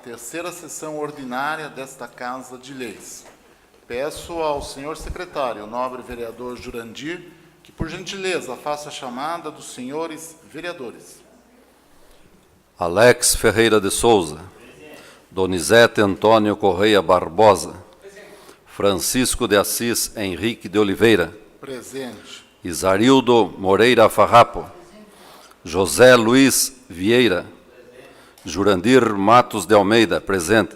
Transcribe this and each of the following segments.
terceira sessão ordinária desta Casa de Leis. Peço ao senhor secretário, o nobre vereador Jurandir, que, por gentileza, faça a chamada dos senhores vereadores. Alex Ferreira de Souza. Donizete Antônio Correia Barbosa. Francisco de Assis Henrique de Oliveira. Presente. Isarildo Moreira Farrapo. José Luiz Vieira. Jurandir Matos de Almeida, presente.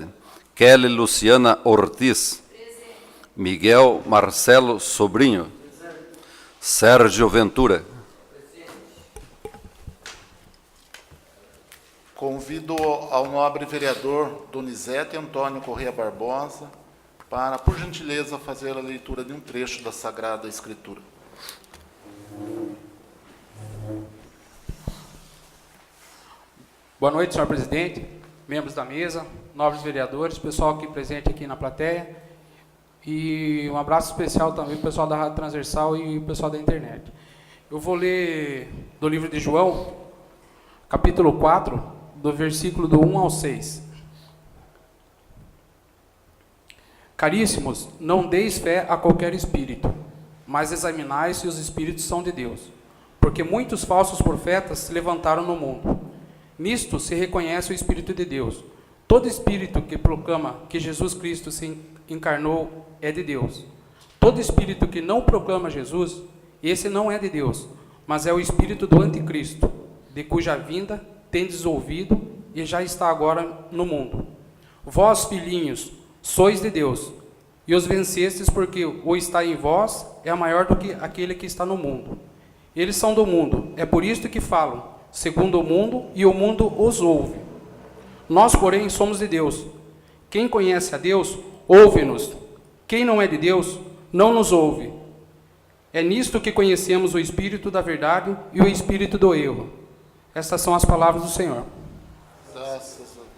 Kelly Luciana Ortiz. Miguel Marcelo Sobrinho. Sérgio Ventura. Convido ao nobre vereador Donizete Antônio Correia Barbosa para, por gentileza, fazer a leitura de um trecho da Sagrada Escritura. Boa noite, senhor presidente, membros da mesa, nobres vereadores, pessoal aqui presente aqui na plateia, e um abraço especial também para o pessoal da Rádio Transversal e o pessoal da internet. Eu vou ler do livro de João, capítulo 4, do versículo do 1 ao 6. Caríssimos, não deis fé a qualquer espírito, mas examinai se os espíritos são de Deus, porque muitos falsos profetas se levantaram no mundo. Nisto se reconhece o Espírito de Deus. Todo espírito que proclama que Jesus Cristo se encarnou é de Deus. Todo espírito que não proclama Jesus, esse não é de Deus, mas é o espírito do anticristo, de cuja vinda tendes ouvido e já está agora no mundo. Vós, filhinhos, sois de Deus, e os vencestes, porque o está em vós é maior do que aquele que está no mundo. Eles são do mundo, é por isto que falam segundo o mundo, e o mundo os ouve. Nós, porém, somos de Deus. Quem conhece a Deus, ouve-nos. Quem não é de Deus, não nos ouve. É nisto que conhecemos o espírito da verdade e o espírito do erro. Estas são as palavras do Senhor. Graças a Deus.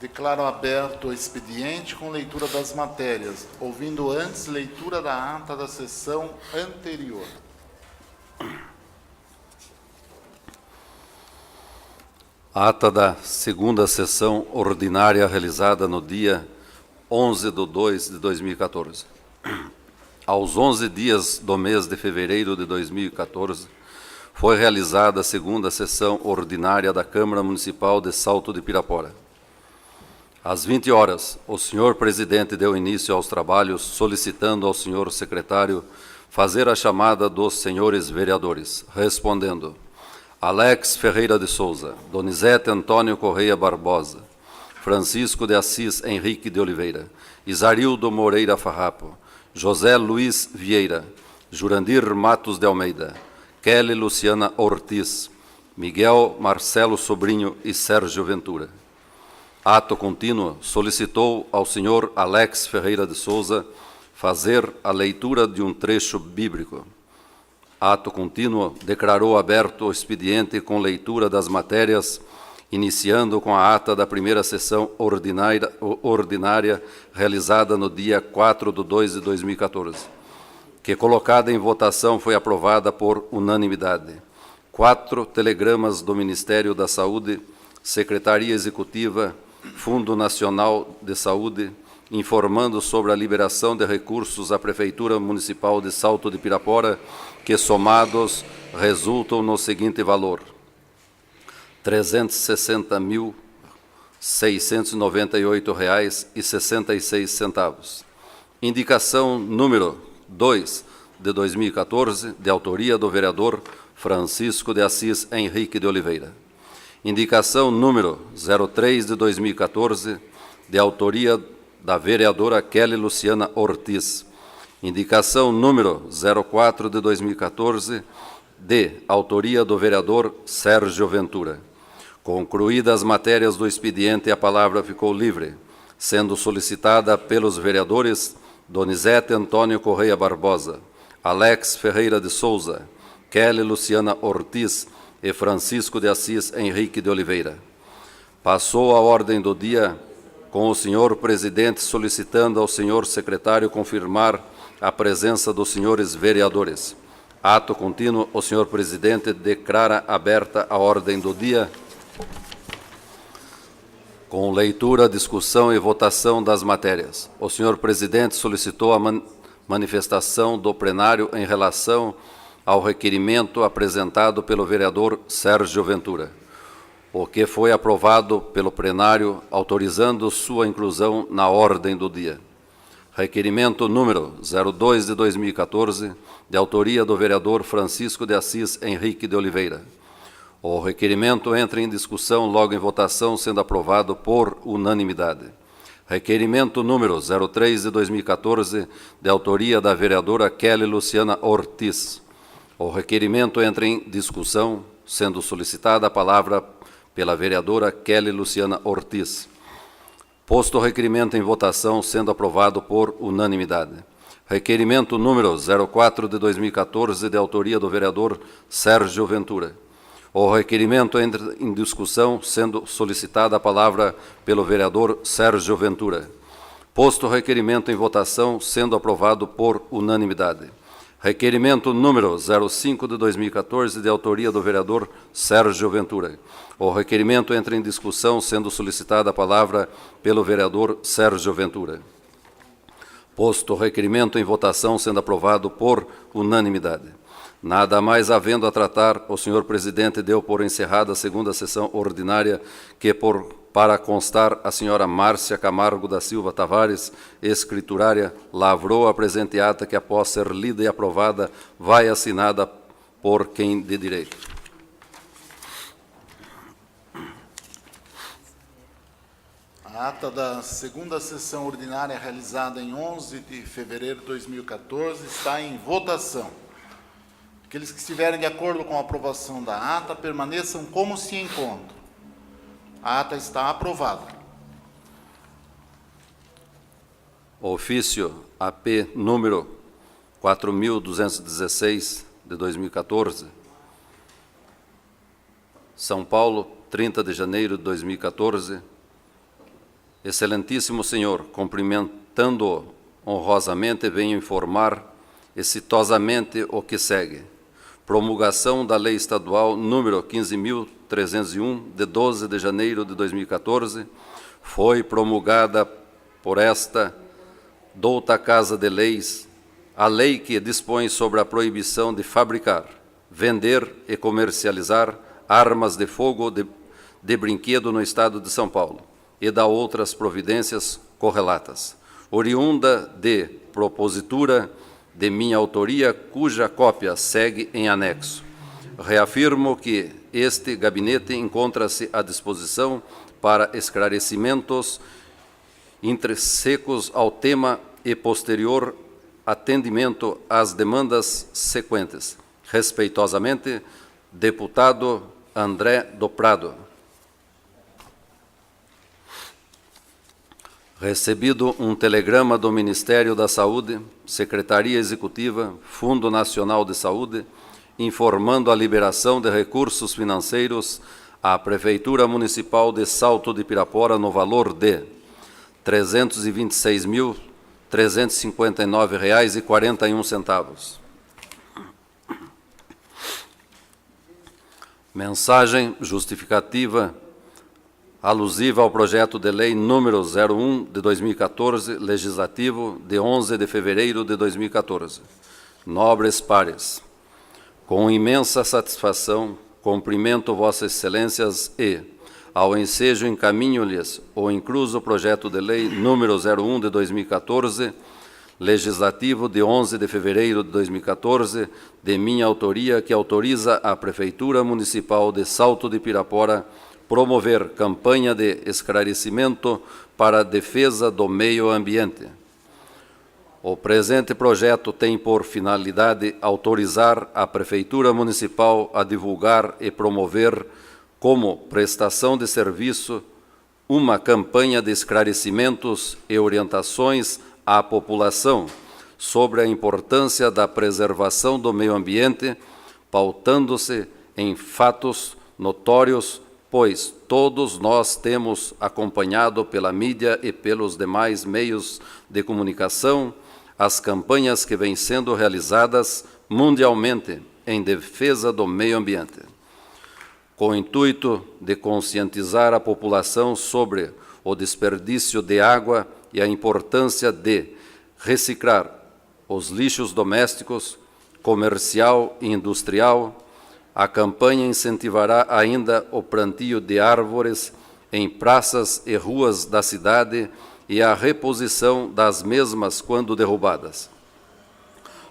Declaro aberto o expediente com leitura das matérias, ouvindo antes leitura da ata da sessão anterior. Ata da segunda sessão ordinária realizada no dia 11/2/2014. Aos 11 dias do mês de fevereiro de 2014, foi realizada a segunda sessão ordinária da Câmara Municipal de Salto de Pirapora. Às 20 horas, o senhor presidente deu início aos trabalhos, solicitando ao senhor secretário fazer a chamada dos senhores vereadores, respondendo: Alex Ferreira de Souza, Donizete Antônio Correia Barbosa, Francisco de Assis Henrique de Oliveira, Isarildo Moreira Farrapo, José Luiz Vieira, Jurandir Matos de Almeida, Kelly Luciana Ortiz, Miguel Marcelo Sobrinho e Sérgio Ventura. Ato contínuo, solicitou ao senhor Alex Ferreira de Souza fazer a leitura de um trecho bíblico. Ato contínuo, declarou aberto o expediente com leitura das matérias, iniciando com a ata da primeira sessão ordinária realizada no dia 4/2/2014, que, colocada em votação, foi aprovada por unanimidade. 4 telegramas do Ministério da Saúde, Secretaria Executiva, Fundo Nacional de Saúde, informando sobre a liberação de recursos à Prefeitura Municipal de Salto de Pirapora, que, somados, resultam no seguinte valor: R$ 360.698,66. Indicação número 2 de 2014, de autoria do vereador Francisco de Assis Henrique de Oliveira. Indicação número 03 de 2014, de autoria da vereadora Kelly Luciana Ortiz. Indicação número 04 de 2014, de autoria do vereador Sérgio Ventura. Concluídas as matérias do expediente, a palavra ficou livre, sendo solicitada pelos vereadores Donizete Antônio Correia Barbosa, Alex Ferreira de Souza, Kelly Luciana Ortiz e Francisco de Assis Henrique de Oliveira. Passou a ordem do dia com o senhor presidente solicitando ao senhor secretário confirmar a presença dos senhores vereadores. Ato contínuo, o senhor presidente declara aberta a ordem do dia, com leitura, discussão e votação das matérias. O senhor presidente solicitou a manifestação do plenário em relação ao requerimento apresentado pelo vereador Sérgio Ventura, o que foi aprovado pelo plenário, autorizando sua inclusão na ordem do dia. Requerimento número 02 de 2014, de autoria do vereador Francisco de Assis Henrique de Oliveira. O requerimento entra em discussão logo em votação, sendo aprovado por unanimidade. Requerimento número 03 de 2014, de autoria da vereadora Kelly Luciana Ortiz. O requerimento entra em discussão, sendo solicitada a palavra pela vereadora Kelly Luciana Ortiz. Posto o requerimento em votação, sendo aprovado por unanimidade. Requerimento número 04 de 2014, de autoria do vereador Sérgio Ventura. O requerimento entra em discussão, sendo solicitada a palavra pelo vereador Sérgio Ventura. Posto o requerimento em votação, sendo aprovado por unanimidade. Requerimento número 05 de 2014, de autoria do vereador Sérgio Ventura. O requerimento entra em discussão, sendo solicitada a palavra pelo vereador Sérgio Ventura. Posto o requerimento em votação, sendo aprovado por unanimidade. Nada mais havendo a tratar, o senhor presidente deu por encerrada a segunda sessão ordinária, que para constar a senhora Márcia Camargo da Silva Tavares, escriturária, lavrou a presente ata que, após ser lida e aprovada, vai assinada por quem de direito. A ata da segunda sessão ordinária realizada em 11 de fevereiro de 2014 está em votação. Aqueles que estiverem de acordo com a aprovação da ata, permaneçam como se encontram. A ata está aprovada. Ofício AP número 4.216, de 2014. São Paulo, 30 de janeiro de 2014. Excelentíssimo senhor, cumprimentando-o honrosamente, venho informar exitosamente o que segue. Promulgação da Lei Estadual número 15.301, de 12 de janeiro de 2014, foi promulgada por esta douta Casa de Leis a lei que dispõe sobre a proibição de fabricar, vender e comercializar armas de fogo de brinquedo no Estado de São Paulo e da outras providências correlatas, oriunda de propositura de minha autoria, cuja cópia segue em anexo. Reafirmo que este gabinete encontra-se à disposição para esclarecimentos intrínsecos ao tema e posterior atendimento às demandas sequentes. Respeitosamente, deputado André do Prado. Recebido um telegrama do Ministério da Saúde, Secretaria Executiva, Fundo Nacional de Saúde, informando a liberação de recursos financeiros à Prefeitura Municipal de Salto de Pirapora no valor de R$ 326.359,41. Mensagem justificativa alusiva ao projeto de lei número 01 de 2014, legislativo de 11 de fevereiro de 2014. Nobres pares, com imensa satisfação, cumprimento vossas excelências e, ao ensejo, encaminho-lhes o incluso projeto de lei número 01 de 2014, legislativo de 11 de fevereiro de 2014, de minha autoria, que autoriza a Prefeitura Municipal de Salto de Pirapora promover campanha de esclarecimento para a defesa do meio ambiente. O presente projeto tem por finalidade autorizar a Prefeitura Municipal a divulgar e promover, como prestação de serviço, uma campanha de esclarecimentos e orientações à população sobre a importância da preservação do meio ambiente, pautando-se em fatos notórios, pois todos nós temos acompanhado pela mídia e pelos demais meios de comunicação as campanhas que vêm sendo realizadas, mundialmente em defesa do meio ambiente, com o intuito de conscientizar a população sobre o desperdício de água e a importância de reciclar os lixos domésticos, comercial e industrial. A campanha incentivará ainda o plantio de árvores em praças e ruas da cidade e a reposição das mesmas quando derrubadas,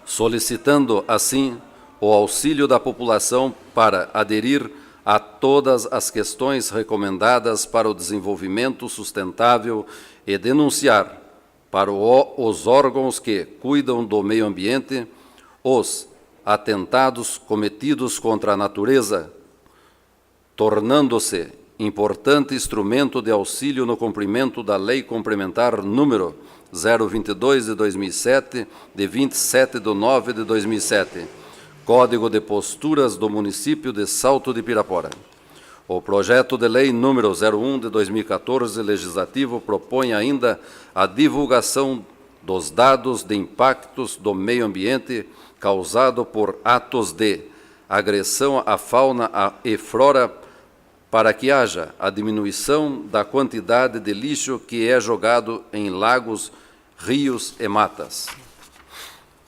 solicitando, assim, o auxílio da população para aderir a todas as questões recomendadas para o desenvolvimento sustentável e denunciar para os órgãos que cuidam do meio ambiente os atentados cometidos contra a natureza, tornando-se importante instrumento de auxílio no cumprimento da Lei Complementar número 022 de 2007, de 27 de 9 de 2007, Código de Posturas do Município de Salto de Pirapora. O projeto de lei número 01 de 2014, legislativo, propõe ainda a divulgação dos dados de impactos do meio ambiente causado por atos de agressão à fauna e flora, para que haja a diminuição da quantidade de lixo que é jogado em lagos, rios e matas.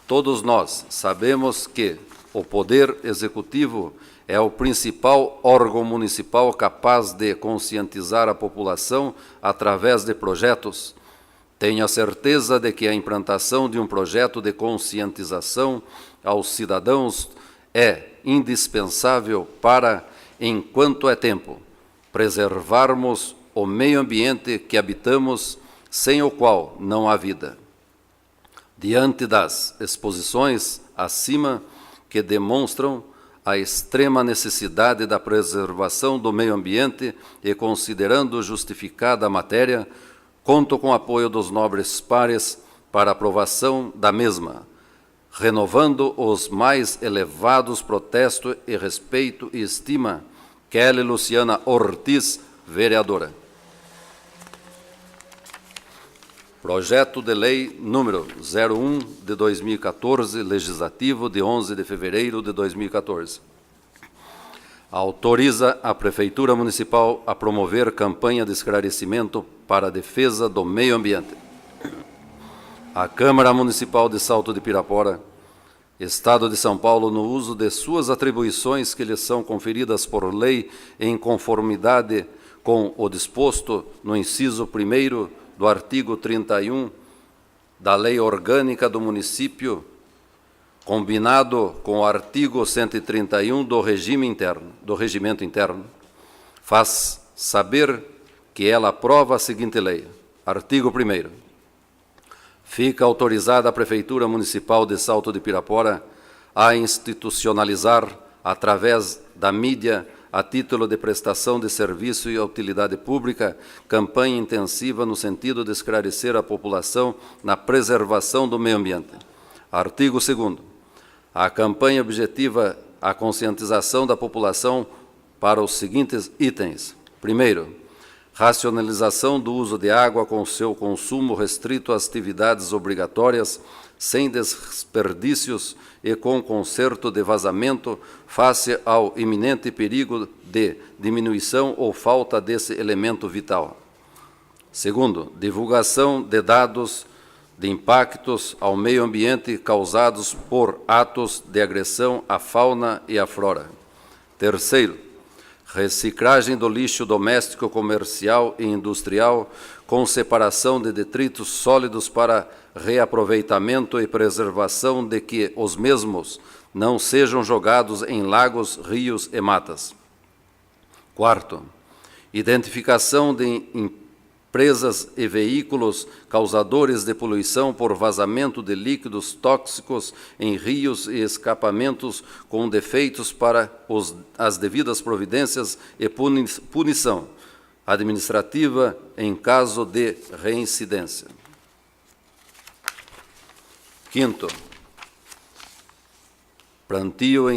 Todos nós sabemos que o Poder Executivo é o principal órgão municipal capaz de conscientizar a população através de projetos. Tenho a certeza de que a implantação de um projeto de conscientização aos cidadãos é indispensável para, enquanto é tempo, preservarmos o meio ambiente que habitamos, sem o qual não há vida. Diante das exposições acima, que demonstram a extrema necessidade da preservação do meio ambiente e considerando justificada a matéria, conto com o apoio dos nobres pares para aprovação da mesma, renovando os mais elevados protestos e respeito e estima. Kelly Luciana Ortiz, vereadora. Projeto de Lei número 01 de 2014, legislativo de 11 de fevereiro de 2014. Autoriza a Prefeitura Municipal a promover campanha de esclarecimento para a defesa do meio ambiente. A Câmara Municipal de Salto de Pirapora, Estado de São Paulo, no uso de suas atribuições que lhes são conferidas por lei em conformidade com o disposto no inciso 1º do artigo 31 da Lei Orgânica do Município, combinado com o artigo 131 do Regimento Interno, faz saber que ela aprova a seguinte lei. Artigo 1º. Fica autorizada a Prefeitura Municipal de Salto de Pirapora a institucionalizar, através da mídia, a título de prestação de serviço e utilidade pública, campanha intensiva no sentido de esclarecer a população na preservação do meio ambiente. Artigo 2º. A campanha objetiva a conscientização da população para os seguintes itens. Primeiro, racionalização do uso de água com seu consumo restrito às atividades obrigatórias, sem desperdícios e com conserto de vazamento, face ao iminente perigo de diminuição ou falta desse elemento vital. Segundo, divulgação de dados de impactos ao meio ambiente causados por atos de agressão à fauna e à flora. Terceiro, reciclagem do lixo doméstico, comercial e industrial, com separação de detritos sólidos para reaproveitamento e preservação de que os mesmos não sejam jogados em lagos, rios e matas. Quarto, identificação de empresas e veículos causadores de poluição por vazamento de líquidos tóxicos em rios e escapamentos com defeitos para as devidas providências e punição administrativa em caso de reincidência. Quinto, plantio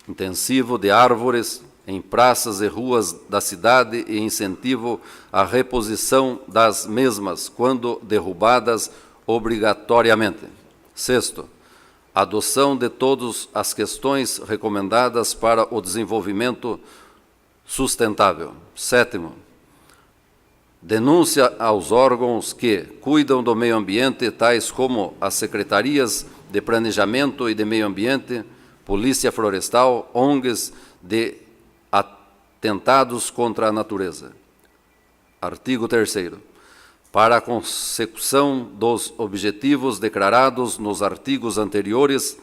intensivo de árvores em praças e ruas da cidade e incentivo à reposição das mesmas quando derrubadas obrigatoriamente. Sexto, adoção de todas as questões recomendadas para o desenvolvimento sustentável. 7º, denúncia aos órgãos que cuidam do meio ambiente, tais como as secretarias de Planejamento e de Meio Ambiente, Polícia Florestal, ONGs, de atentados contra a natureza. Artigo 3º. Para a consecução dos objetivos declarados nos artigos anteriores,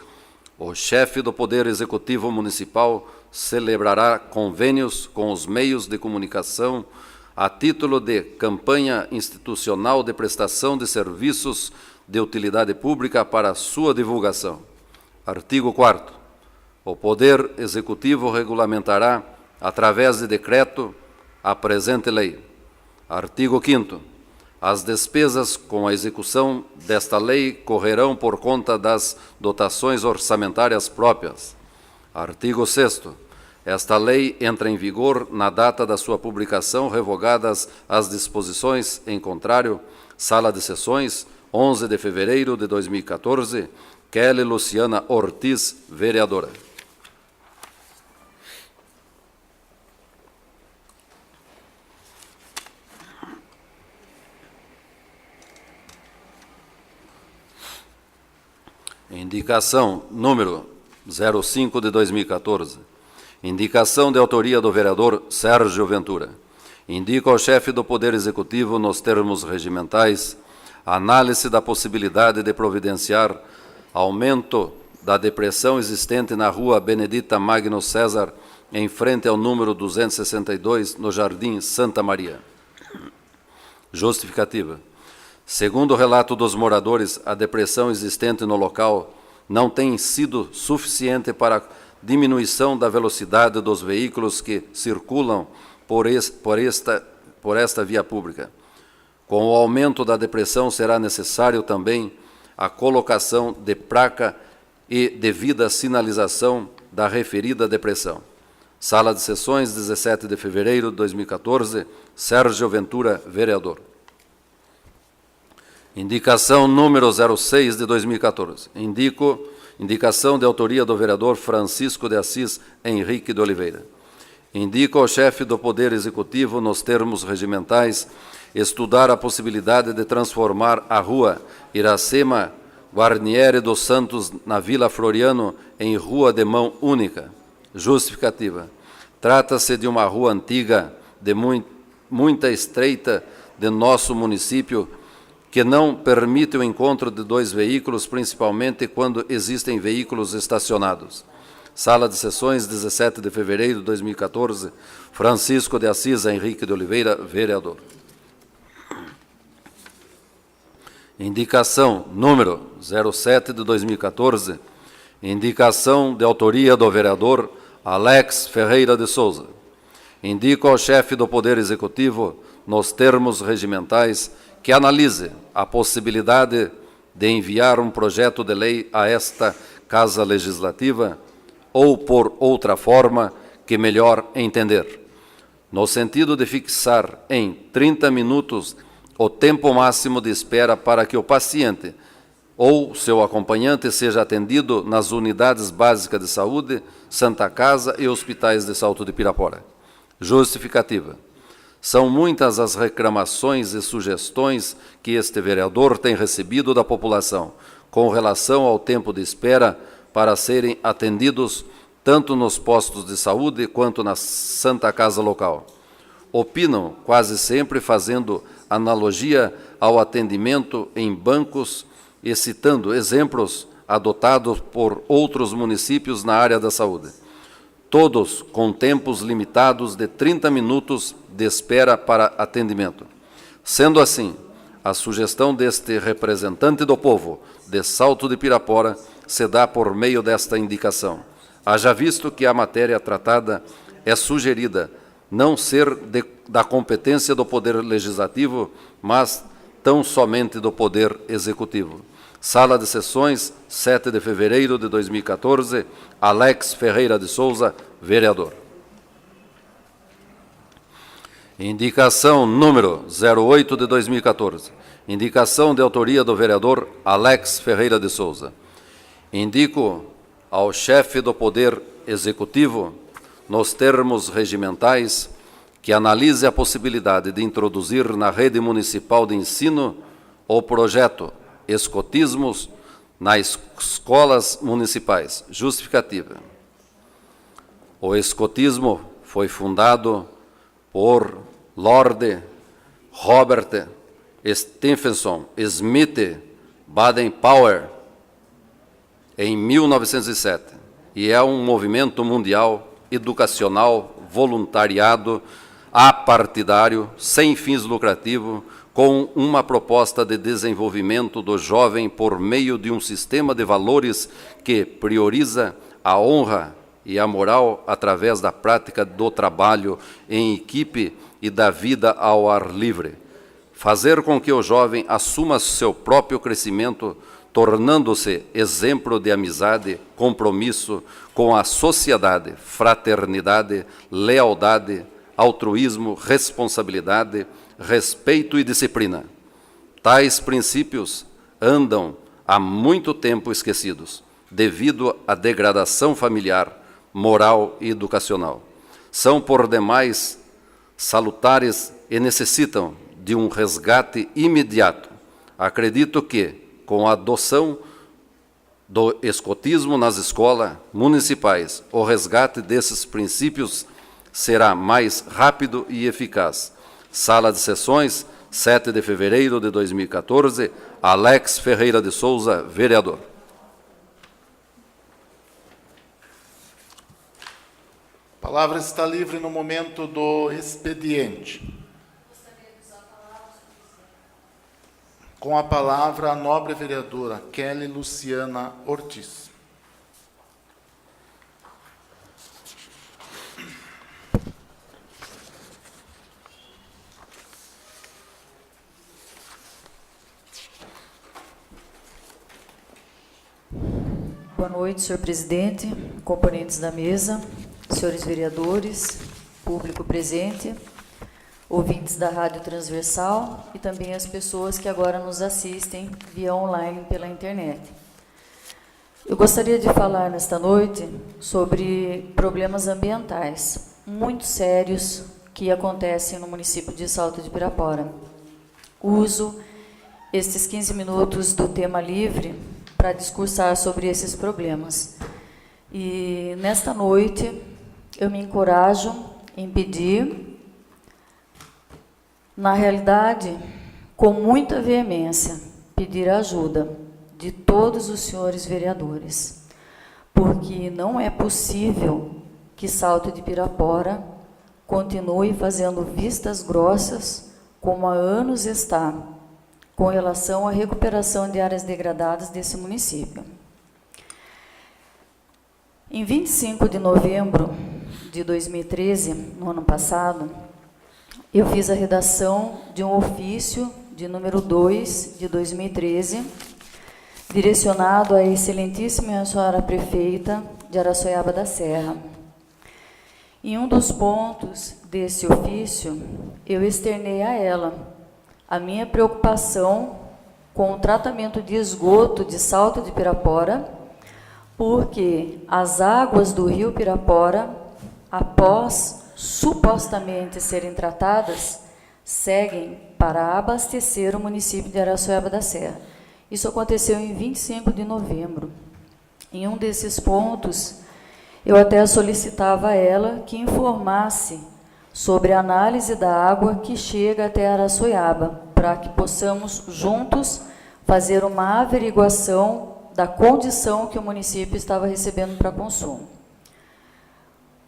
o chefe do Poder Executivo Municipal celebrará convênios com os meios de comunicação a título de campanha institucional de prestação de serviços de utilidade pública para sua divulgação. Artigo 4º. O Poder Executivo regulamentará, através de decreto, a presente lei. Artigo 5º. As despesas com a execução desta lei correrão por conta das dotações orçamentárias próprias. Artigo 6º. Esta lei entra em vigor na data da sua publicação, revogadas as disposições em contrário. Sala de Sessões, 11 de fevereiro de 2014. Kelly Luciana Ortiz, vereadora. Indicação número 05 de 2014. Indicação de autoria do vereador Sérgio Ventura. Indica ao chefe do Poder Executivo, nos termos regimentais, análise da possibilidade de providenciar aumento da depressão existente na rua Benedita Magno César, em frente ao número 262, no Jardim Santa Maria. Justificativa. Segundo o relato dos moradores, a depressão existente no local não tem sido suficiente para a diminuição da velocidade dos veículos que circulam por esta via pública. Com o aumento da depressão, será necessário também a colocação de placa e devida sinalização da referida depressão. Sala de Sessões, 17 de fevereiro de 2014, Sérgio Ventura, vereador. Indicação número 06 de 2014. Indicação de autoria do vereador Francisco de Assis Henrique de Oliveira. Indico ao chefe do Poder Executivo, nos termos regimentais, estudar a possibilidade de transformar a rua Iracema Guarnieri dos Santos, na Vila Floriano, em rua de mão única. Justificativa. Trata-se de uma rua antiga, de muita estreita de nosso município, que não permite o encontro de dois veículos, principalmente quando existem veículos estacionados. Sala de Sessões, 17 de fevereiro de 2014, Francisco de Assis Henrique de Oliveira, vereador. Indicação número 07 de 2014, indicação de autoria do vereador Alex Ferreira de Souza. Indico ao chefe do Poder Executivo, nos termos regimentais, que analise a possibilidade de enviar um projeto de lei a esta Casa Legislativa ou por outra forma que melhor entender, no sentido de fixar em 30 minutos o tempo máximo de espera para que o paciente ou seu acompanhante seja atendido nas unidades básicas de saúde, Santa Casa e hospitais de Salto de Pirapora. Justificativa. São muitas as reclamações e sugestões que este vereador tem recebido da população com relação ao tempo de espera para serem atendidos tanto nos postos de saúde quanto na Santa Casa local. Opinam quase sempre fazendo analogia ao atendimento em bancos e citando exemplos adotados por outros municípios na área da saúde. Todos com tempos limitados de 30 minutos de espera para atendimento. Sendo assim, a sugestão deste representante do povo de Salto de Pirapora se dá por meio desta indicação. Haja visto que a matéria tratada é sugerida não ser da competência do Poder Legislativo, mas tão somente do Poder Executivo. Sala de Sessões, 7 de fevereiro de 2014, Alex Ferreira de Souza, vereador. Indicação número 08 de 2014. Indicação de autoria do vereador Alex Ferreira de Souza. Indico ao chefe do Poder Executivo, nos termos regimentais, que analise a possibilidade de introduzir na rede municipal de ensino o projeto Escotismos nas escolas municipais. Justificativa. O escotismo foi fundado por Lord Robert Stephenson Smith Baden-Powell em 1907 e é um movimento mundial educacional voluntariado apartidário sem fins lucrativos com uma proposta de desenvolvimento do jovem por meio de um sistema de valores que prioriza a honra e a moral através da prática do trabalho em equipe e da vida ao ar livre. Fazer com que o jovem assuma seu próprio crescimento, tornando-se exemplo de amizade, compromisso com a sociedade, fraternidade, lealdade, altruísmo, responsabilidade, respeito e disciplina. Tais princípios andam há muito tempo esquecidos, devido à degradação familiar, moral e educacional. São, por demais, salutares e necessitam de um resgate imediato. Acredito que, com a adoção do escotismo nas escolas municipais, o resgate desses princípios será mais rápido e eficaz. Sala de Sessões, 7 de fevereiro de 2014, Alex Ferreira de Souza, vereador. A palavra está livre no momento do expediente. Com a palavra, a nobre vereadora Kelly Luciana Ortiz. Boa noite, senhor presidente, componentes da mesa, senhores vereadores, público presente, ouvintes da Rádio Transversal e também as pessoas que agora nos assistem via online pela internet. Eu gostaria de falar nesta noite sobre problemas ambientais muito sérios que acontecem no município de Salto de Pirapora. Uso estes 15 minutos do tema livre para discursar sobre esses problemas. E nesta noite eu me encorajo em pedir, na realidade, com muita veemência, pedir a ajuda de todos os senhores vereadores, porque não é possível que Salto de Pirapora continue fazendo vistas grossas como há anos está, com relação à recuperação de áreas degradadas desse município. Em 25 de novembro de 2013, no ano passado, eu fiz a redação de um ofício de número 2 de 2013, direcionado à excelentíssima senhora prefeita de Araçoiaba da Serra. Em um dos pontos desse ofício, eu externei a ela a minha preocupação com o tratamento de esgoto de Salto de Pirapora, porque as águas do rio Pirapora, após supostamente serem tratadas, seguem para abastecer o município de Araçoiaba da Serra. Isso aconteceu em 25 de novembro. Em um desses pontos, eu até solicitava a ela que informasse sobre a análise da água que chega até Araçoiaba, para que possamos juntos fazer uma averiguação da condição que o município estava recebendo para consumo.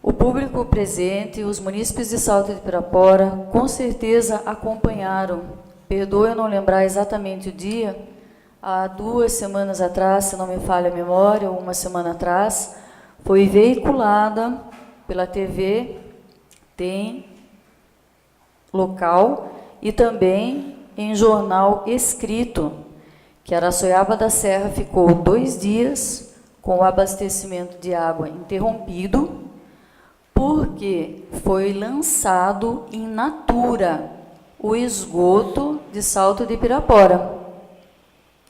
O público presente, os munícipes de Salto de Pirapora, com certeza acompanharam, perdoe eu não lembrar exatamente o dia, há 2 semanas atrás, se não me falha a memória, ou 1 semana atrás, foi veiculada pela TV, tem local, e também em jornal escrito, que Araçoiaba da Serra ficou 2 dias com o abastecimento de água interrompido, porque foi lançado in natura o esgoto de Salto de Pirapora.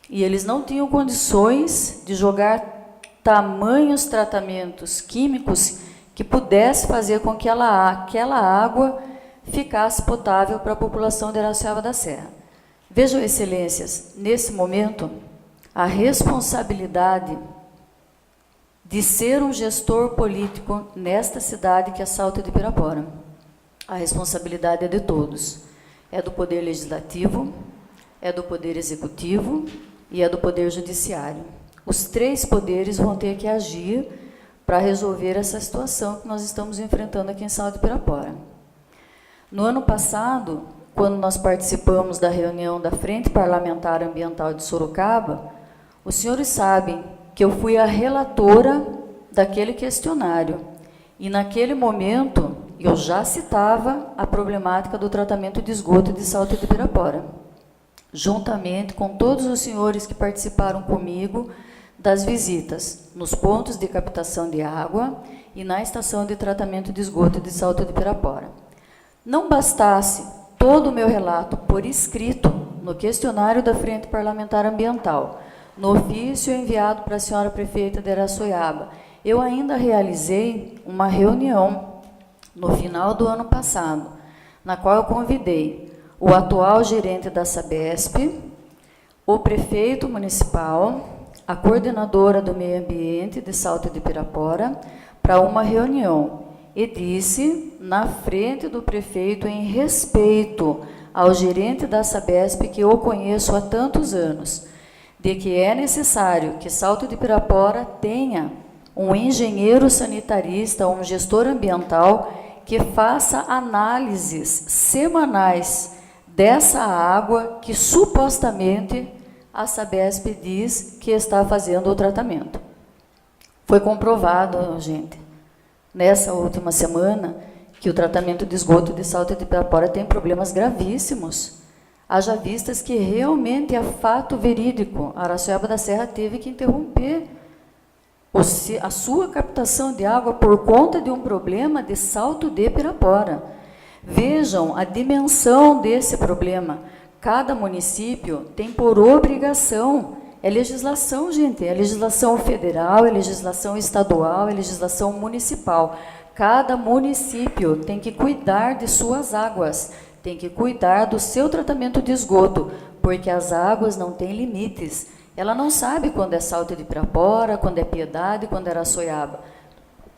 E eles não tinham condições de jogar tamanhos tratamentos químicos que pudesse fazer com que aquela água ficasse potável para a população de Araçoiaba da Serra. Vejam, excelências, nesse momento, a responsabilidade de ser um gestor político nesta cidade que é Salto de Pirapora. A responsabilidade é de todos. É do Poder Legislativo, é do Poder Executivo e é do Poder Judiciário. Os três poderes vão ter que agir para resolver essa situação que nós estamos enfrentando aqui em Salto de Pirapora. No ano passado, quando nós participamos da reunião da Frente Parlamentar Ambiental de Sorocaba, os senhores sabem que eu fui a relatora daquele questionário. E naquele momento, eu já citava a problemática do tratamento de esgoto de Salto de Pirapora, juntamente com todos os senhores que participaram comigo das visitas nos pontos de captação de água e na estação de tratamento de esgoto de Salto de Pirapora. Não bastasse todo o meu relato por escrito no questionário da Frente Parlamentar Ambiental, no ofício enviado para a senhora prefeita de Araçoiaba, eu ainda realizei uma reunião no final do ano passado, na qual eu convidei o atual gerente da Sabesp, o prefeito municipal, a coordenadora do meio ambiente de Salto de Pirapora, para uma reunião. E disse, na frente do prefeito, em respeito ao gerente da Sabesp, que eu conheço há tantos anos, de que é necessário que Salto de Pirapora tenha um engenheiro sanitarista, um gestor ambiental, que faça análises semanais dessa água que supostamente a Sabesp diz que está fazendo o tratamento. Foi comprovado, gente, nessa última semana, que o tratamento de esgoto de Salto de Pirapora tem problemas gravíssimos. Haja vistas que realmente é fato verídico. A Araçoiaba da Serra teve que interromper a sua captação de água por conta de um problema de Salto de Pirapora. Vejam a dimensão desse problema. Cada município tem por obrigação, é legislação, gente, é legislação federal, é legislação estadual, é legislação municipal. Cada município tem que cuidar de suas águas, tem que cuidar do seu tratamento de esgoto, porque as águas não têm limites. Ela não sabe quando é Salto de Pirapora, quando é Piedade, quando é Araçoiaba.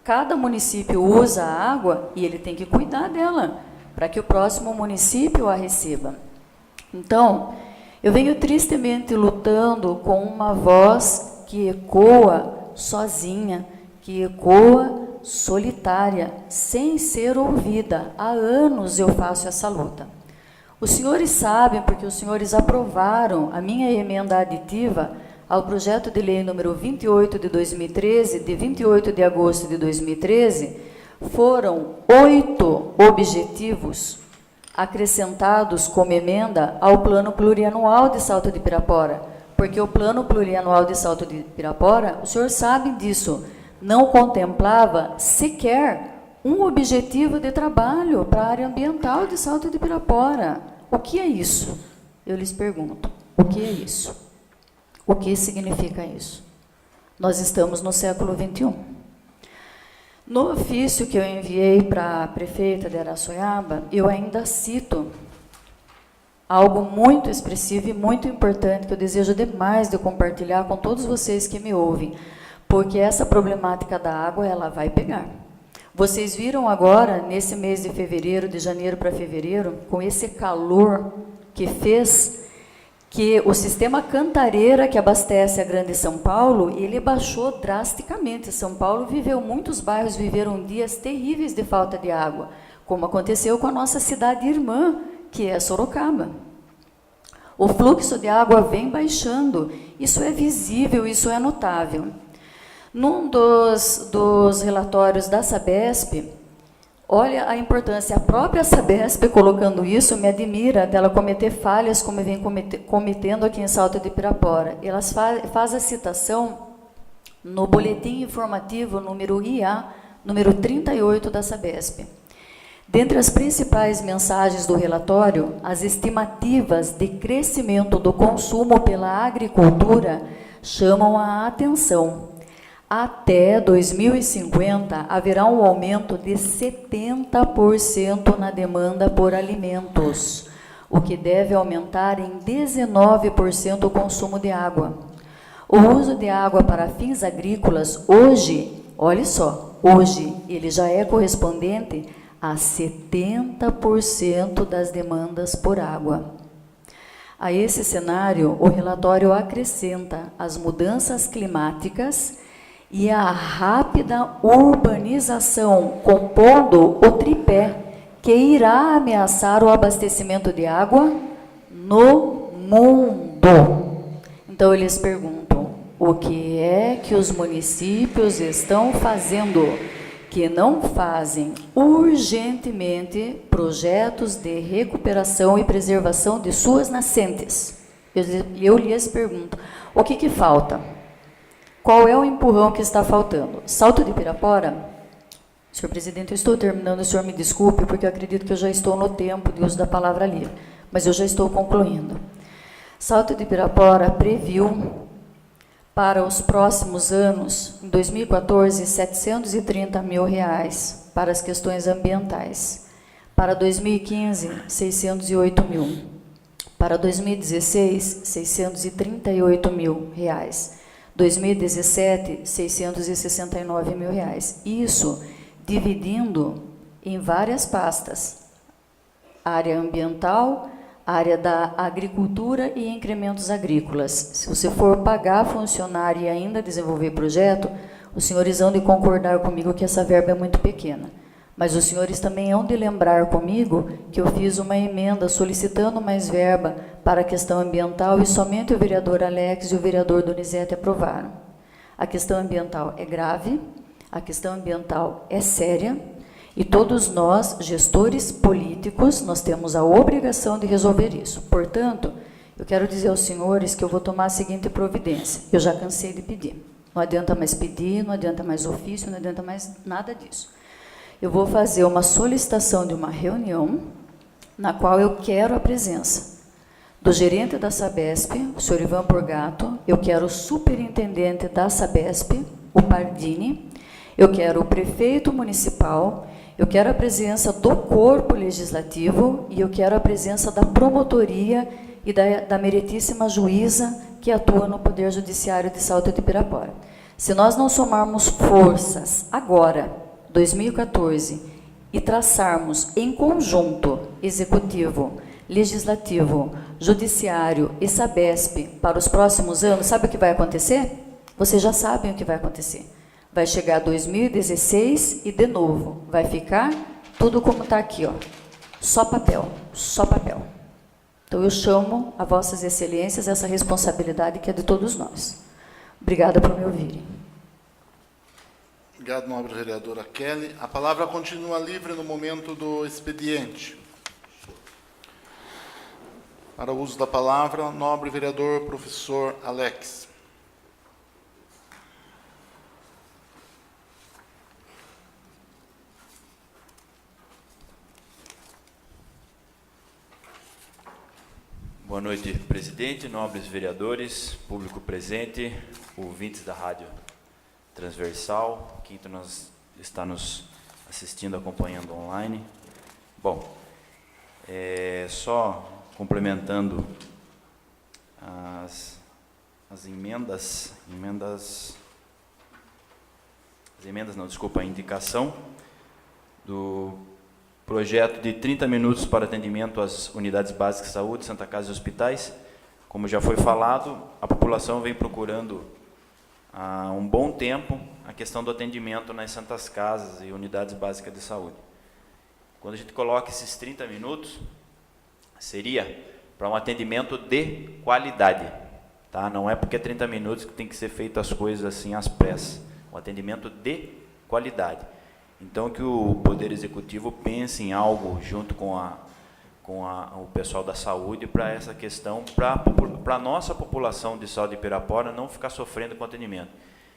Cada município usa a água e ele tem que cuidar dela, para que o próximo município a receba. Então, eu venho tristemente lutando com uma voz que ecoa sozinha, que ecoa solitária, sem ser ouvida. Há anos eu faço essa luta. Os senhores sabem, porque os senhores aprovaram a minha emenda aditiva ao projeto de lei número 28 de 2013, de 28 de agosto de 2013, foram 8 objetivos acrescentados como emenda ao Plano Plurianual de Salto de Pirapora, porque o Plano Plurianual de Salto de Pirapora, os senhores sabem disso, não contemplava sequer um objetivo de trabalho para a área ambiental de Salto de Pirapora. O que é isso? Eu lhes pergunto, o que é isso? O que significa isso? Nós estamos no século XXI. No ofício que eu enviei para a prefeita de Araçoiaba, eu ainda cito algo muito expressivo e muito importante que eu desejo demais de compartilhar com todos vocês que me ouvem, porque essa problemática da água, ela vai pegar. Vocês viram agora, nesse mês de fevereiro, de janeiro para fevereiro, com esse calor que fez, que o sistema Cantareira, que abastece a Grande São Paulo, ele baixou drasticamente. São Paulo viveu, muitos bairros viveram dias terríveis de falta de água, como aconteceu com a nossa cidade irmã, que é Sorocaba. O fluxo de água vem baixando, isso é visível, isso é notável. Num dos relatórios da Sabesp, olha a importância, a própria Sabesp colocando isso, me admira dela cometer falhas como vem cometendo aqui em Salto de Pirapora. Elas faz a citação no boletim informativo número IA, número 38 da Sabesp. Dentre as principais mensagens do relatório, as estimativas de crescimento do consumo pela agricultura chamam a atenção. Até 2050, haverá um aumento de 70% na demanda por alimentos, o que deve aumentar em 19% o consumo de água. O uso de água para fins agrícolas, hoje, olha só, hoje ele já é correspondente a 70% das demandas por água. A esse cenário, o relatório acrescenta as mudanças climáticas e a rápida urbanização, compondo o tripé que irá ameaçar o abastecimento de água no mundo. Então, eu lhes pergunto, o que é que os municípios estão fazendo que não fazem urgentemente projetos de recuperação e preservação de suas nascentes? Eu lhes pergunto, o que falta? Qual é o empurrão que está faltando? Salto de Pirapora? Senhor presidente, eu estou terminando, o senhor me desculpe, porque eu acredito que eu já estou no tempo de uso da palavra livre, mas eu já estou concluindo. Salto de Pirapora previu para os próximos anos, em 2014, R$ 730 mil para as questões ambientais. Para 2015, R$ 608 mil. Para 2016, R$ 638 mil. 2017, R$ 669 mil. Isso dividindo em várias pastas. Área ambiental, área da agricultura e incrementos agrícolas. Se você for pagar funcionário e ainda desenvolver projeto, os senhores hão de concordar comigo que essa verba é muito pequena. Mas os senhores também hão de lembrar comigo que eu fiz uma emenda solicitando mais verba para a questão ambiental e somente o vereador Alex e o vereador Donizete aprovaram. A questão ambiental é grave, a questão ambiental é séria, e todos nós, gestores políticos, nós temos a obrigação de resolver isso. Portanto, eu quero dizer aos senhores que eu vou tomar a seguinte providência. Eu já cansei de pedir. Não adianta mais pedir, não adianta mais ofício, não adianta mais nada disso. Eu vou fazer uma solicitação de uma reunião na qual eu quero a presença do gerente da Sabesp, o senhor Ivan Porgato, eu quero o superintendente da Sabesp, o Pardini, eu quero o prefeito municipal, eu quero a presença do corpo legislativo e eu quero a presença da promotoria e da meritíssima juíza que atua no Poder Judiciário de Salto de Pirapora. Se nós não somarmos forças agora, 2014, e traçarmos em conjunto executivo, legislativo, judiciário e Sabesp para os próximos anos, sabe o que vai acontecer? Vocês já sabem o que vai acontecer. Vai chegar 2016 e, de novo, vai ficar tudo como está aqui, ó, só papel, só papel. Então, eu chamo a vossas excelências essa responsabilidade que é de todos nós. Obrigada por me ouvirem. Obrigado, nobre vereadora Kelly. A palavra continua livre no momento do expediente. Para o uso da palavra, nobre vereador professor Alex. Boa noite, presidente, nobres vereadores, público presente, ouvintes da Rádio Transversal, quem está nos assistindo, acompanhando online. Bom, só complementando as emendas, a indicação do projeto de 30 minutos para atendimento às unidades básicas de saúde, Santa Casa e hospitais. Como já foi falado, a população vem procurando há um bom tempo a questão do atendimento nas santas casas e unidades básicas de saúde. Quando a gente coloca esses 30 minutos, seria para um atendimento de qualidade, tá? Não é porque é 30 minutos que tem que ser feito as coisas assim às pressas. Um atendimento de qualidade. Então, que o Poder Executivo pense em algo junto com o pessoal da saúde para essa questão, para a nossa população de Salto de Pirapora não ficar sofrendo com atendimento.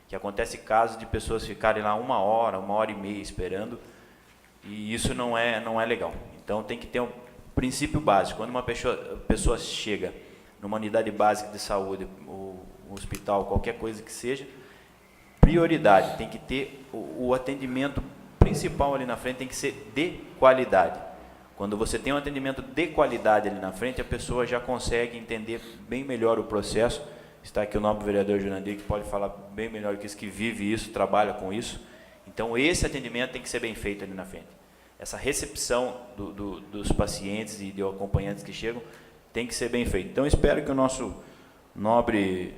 Que acontece casos de pessoas ficarem lá 1 hora e meia esperando, e isso não é legal. Então, tem que ter um princípio básico. Quando uma pessoa chega numa unidade básica de saúde, o hospital, qualquer coisa que seja, prioridade, tem que ter o atendimento principal ali na frente, tem que ser de qualidade. Quando você tem um atendimento de qualidade ali na frente, a pessoa já consegue entender bem melhor o processo. Está aqui o nobre vereador Jurandir, que pode falar bem melhor que isso, que vive isso, trabalha com isso. Então, esse atendimento tem que ser bem feito ali na frente. Essa recepção dos pacientes e de acompanhantes que chegam tem que ser bem feito. Então, espero que o nosso nobre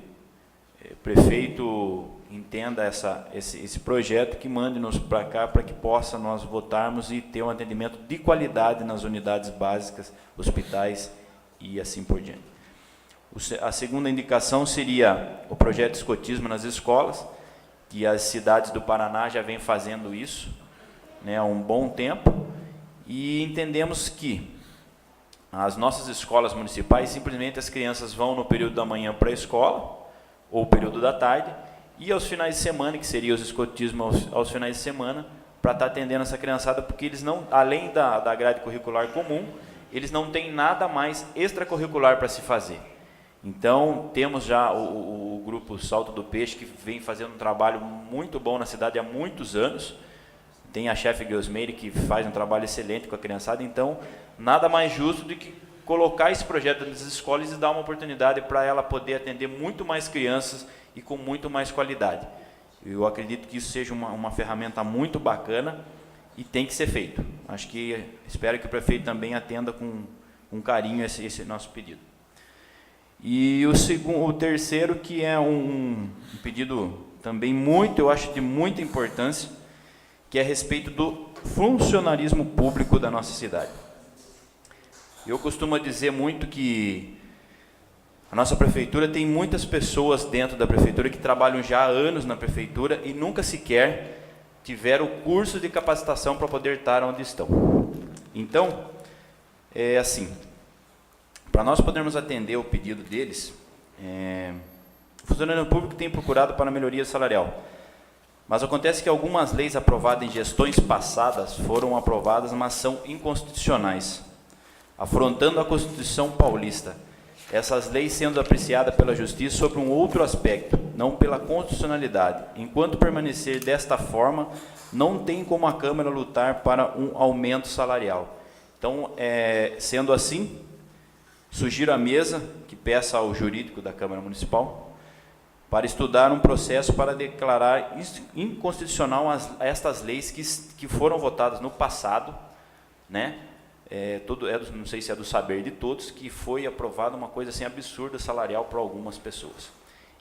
prefeito entenda esse projeto, que mande-nos para cá, para que possa nós votarmos e ter um atendimento de qualidade nas unidades básicas, hospitais e assim por diante. A segunda indicação seria o projeto de escotismo nas escolas, que as cidades do Paraná já vêm fazendo isso, né, há um bom tempo, e entendemos que as nossas escolas municipais, simplesmente as crianças vão no período da manhã para a escola, ou período da tarde, e aos finais de semana, que seria os escotismos aos finais de semana, para estar atendendo essa criançada, porque eles não, além da grade curricular comum, eles não têm nada mais extracurricular para se fazer. Então, temos já o grupo Salto do Peixe, que vem fazendo um trabalho muito bom na cidade há muitos anos. Tem a chefe Geosmeire, que faz um trabalho excelente com a criançada. Então, nada mais justo do que colocar esse projeto nas escolas e dar uma oportunidade para ela poder atender muito mais crianças e com muito mais qualidade. Eu acredito que isso seja uma ferramenta muito bacana e tem que ser feito. Espero que o prefeito também atenda com carinho esse nosso pedido. E o terceiro, que é um pedido também eu acho de muita importância, que é a respeito do funcionarismo público da nossa cidade. Eu costumo dizer muito que a nossa prefeitura tem muitas pessoas dentro da prefeitura que trabalham já há anos na prefeitura e nunca sequer tiveram curso de capacitação para poder estar onde estão. Então, é assim, para nós podermos atender o pedido deles, o funcionário público tem procurado para a melhoria salarial. Mas acontece que algumas leis aprovadas em gestões passadas foram aprovadas, mas são inconstitucionais, afrontando a Constituição paulista. Essas leis sendo apreciadas pela Justiça sobre um outro aspecto, não pela constitucionalidade. Enquanto permanecer desta forma, não tem como a Câmara lutar para um aumento salarial. Então, sendo assim, sugiro à mesa que peça ao jurídico da Câmara Municipal para estudar um processo para declarar inconstitucional estas leis que foram votadas no passado, né? Não sei se é do saber de todos, que foi aprovada uma coisa assim absurda salarial para algumas pessoas.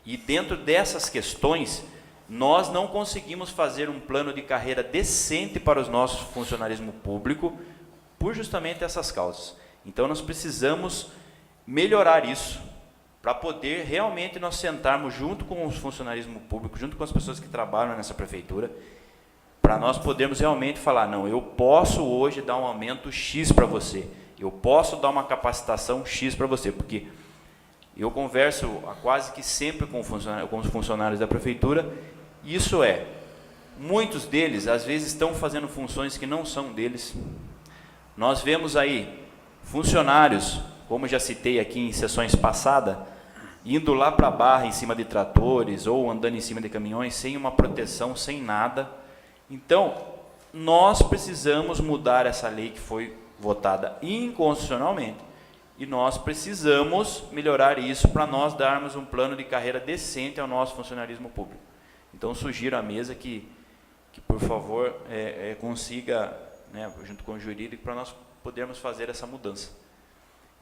E dentro dessas questões, nós não conseguimos fazer um plano de carreira decente para os nossos funcionarismo público por justamente essas causas. Então, nós precisamos melhorar isso para poder realmente nós sentarmos junto com os funcionarismo público, junto com as pessoas que trabalham nessa prefeitura, para nós podermos realmente falar, não, eu posso hoje dar um aumento X para você, eu posso dar uma capacitação X para você, porque eu converso quase que sempre com os funcionários da prefeitura, e isso muitos deles, às vezes, estão fazendo funções que não são deles. Nós vemos aí funcionários, como já citei aqui em sessões passadas, indo lá para a barra em cima de tratores, ou andando em cima de caminhões, sem uma proteção, sem nada. Então, nós precisamos mudar essa lei que foi votada inconstitucionalmente, e nós precisamos melhorar isso para nós darmos um plano de carreira decente ao nosso funcionarismo público. Então, sugiro à mesa que por favor, consiga, né, junto com o jurídico, para nós podermos fazer essa mudança.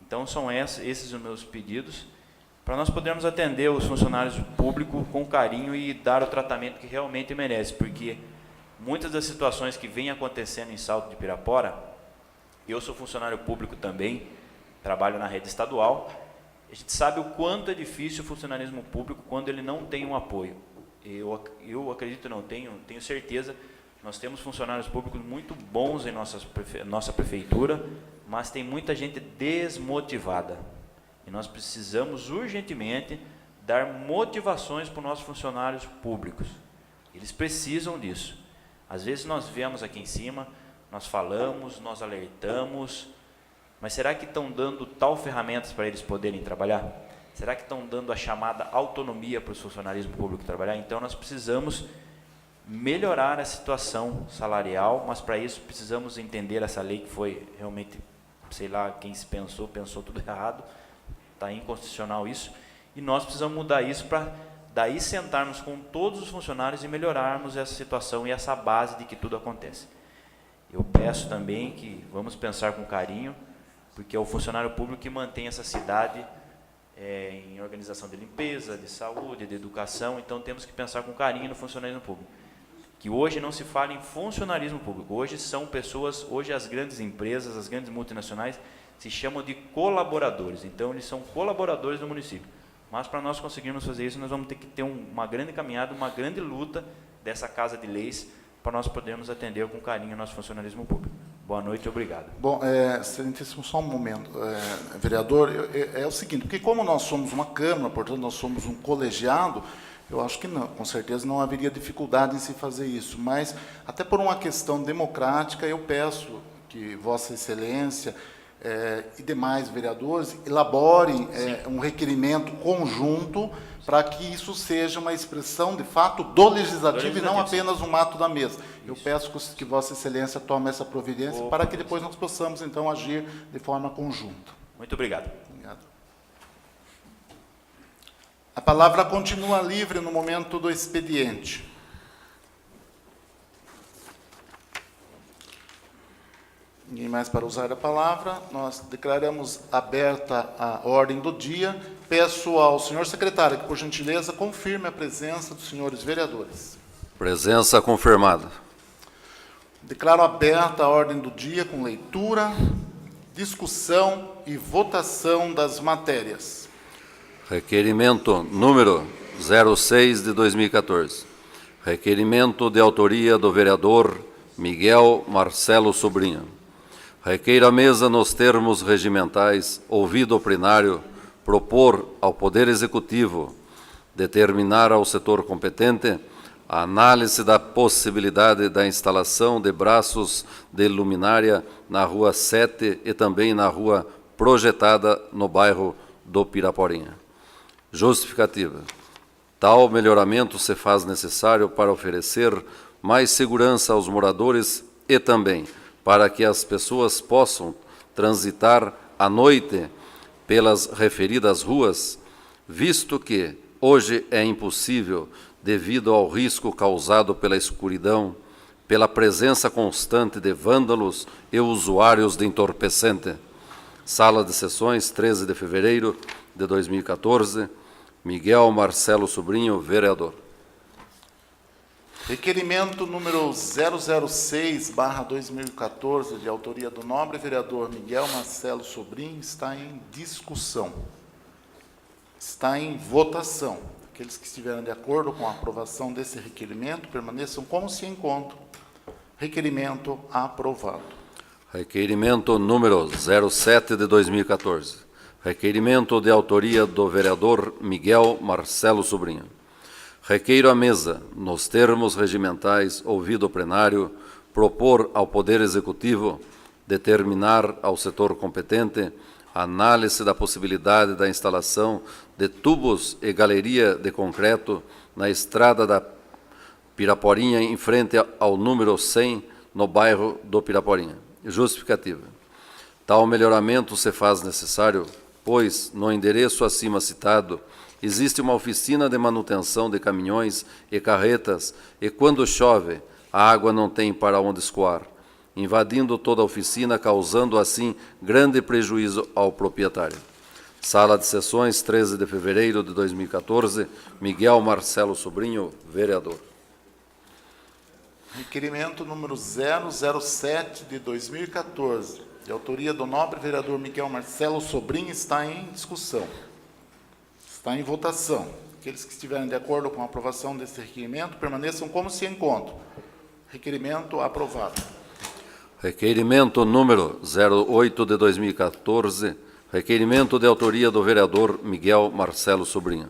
Então, são esses os meus pedidos, para nós podermos atender os funcionários públicos com carinho e dar o tratamento que realmente merece, porque muitas das situações que vêm acontecendo em Salto de Pirapora, eu sou funcionário público também, trabalho na rede estadual, a gente sabe o quanto é difícil o funcionarismo público quando ele não tem um apoio. Eu acredito, não tenho certeza, nós temos funcionários públicos muito bons em nossa prefeitura, mas tem muita gente desmotivada. E nós precisamos urgentemente dar motivações para os nossos funcionários públicos. Eles precisam disso. Às vezes nós vemos aqui em cima, nós falamos, nós alertamos, mas será que estão dando tal ferramentas para eles poderem trabalhar? Será que estão dando a chamada autonomia para o funcionalismo público trabalhar? Então, nós precisamos melhorar a situação salarial, mas para isso precisamos entender essa lei que foi realmente, sei lá, quem se pensou tudo errado, está inconstitucional isso, e nós precisamos mudar isso para daí sentarmos com todos os funcionários e melhorarmos essa situação e essa base de que tudo acontece. Eu peço também que vamos pensar com carinho, porque é o funcionário público que mantém essa cidade em organização de limpeza, de saúde, de educação, então temos que pensar com carinho no funcionalismo público. Que hoje não se fala em funcionalismo público, hoje são pessoas, hoje as grandes empresas, as grandes multinacionais, se chamam de colaboradores, então eles são colaboradores do município. Mas para nós conseguirmos fazer isso, nós vamos ter que ter uma grande caminhada, uma grande luta dessa Casa de Leis, para nós podermos atender com carinho o nosso funcionalismo público. Boa noite e obrigado. Bom, excelentíssimo, só um momento. Vereador, é o seguinte, porque como nós somos uma Câmara, portanto, nós somos um colegiado, eu acho que não, com certeza não haveria dificuldade em se fazer isso, mas até por uma questão democrática, eu peço que Vossa Excelência e demais vereadores elaborem um requerimento conjunto para que isso seja uma expressão, de fato, do legislativo e não apenas um ato da mesa. Eu peço que Vossa Excelência tome essa providência para que depois nós possamos, então, agir de forma conjunta. Muito obrigado. Obrigado. A palavra continua livre no momento do expediente. Ninguém mais para usar a palavra. Nós declaramos aberta a ordem do dia. Peço ao senhor secretário que, por gentileza, confirme a presença dos senhores vereadores. Presença confirmada. Declaro aberta a ordem do dia com leitura, discussão e votação das matérias. Requerimento número 06 de 2014. Requerimento de autoria do vereador Miguel Marcelo Sobrinho. Requeiro a mesa, nos termos regimentais, ouvido o plenário, propor ao Poder Executivo determinar ao setor competente a análise da possibilidade da instalação de braços de luminária na Rua 7 e também na rua projetada no bairro do Piraporinha. Justificativa. Tal melhoramento se faz necessário para oferecer mais segurança aos moradores e também para que as pessoas possam transitar à noite pelas referidas ruas, visto que hoje é impossível devido ao risco causado pela escuridão, pela presença constante de vândalos e usuários de entorpecente. Sala de Sessões, 13 de fevereiro de 2014, Miguel Marcelo Sobrinho, vereador. Requerimento número 006/2014, de autoria do nobre vereador Miguel Marcelo Sobrinho, está em discussão. Está em votação. Aqueles que estiverem de acordo com a aprovação desse requerimento permaneçam como se encontram. Requerimento aprovado. Requerimento número 07 de 2014. Requerimento de autoria do vereador Miguel Marcelo Sobrinho. Requeiro à mesa, nos termos regimentais, ouvido o plenário, propor ao Poder Executivo determinar ao setor competente a análise da possibilidade da instalação de tubos e galeria de concreto na estrada da Piraporinha, em frente ao número 100, no bairro do Piraporinha. Justificativa. Tal melhoramento se faz necessário, pois, no endereço acima citado, existe uma oficina de manutenção de caminhões e carretas e, quando chove, a água não tem para onde escoar, invadindo toda a oficina, causando, assim, grande prejuízo ao proprietário. Sala de Sessões, 13 de fevereiro de 2014, Miguel Marcelo Sobrinho, vereador. Requerimento número 007 de 2014, de autoria do nobre vereador Miguel Marcelo Sobrinho, está em discussão. Está em votação. Aqueles que estiverem de acordo com a aprovação desse requerimento permaneçam como se encontram. Requerimento aprovado. Requerimento número 08 de 2014, requerimento de autoria do vereador Miguel Marcelo Sobrinho.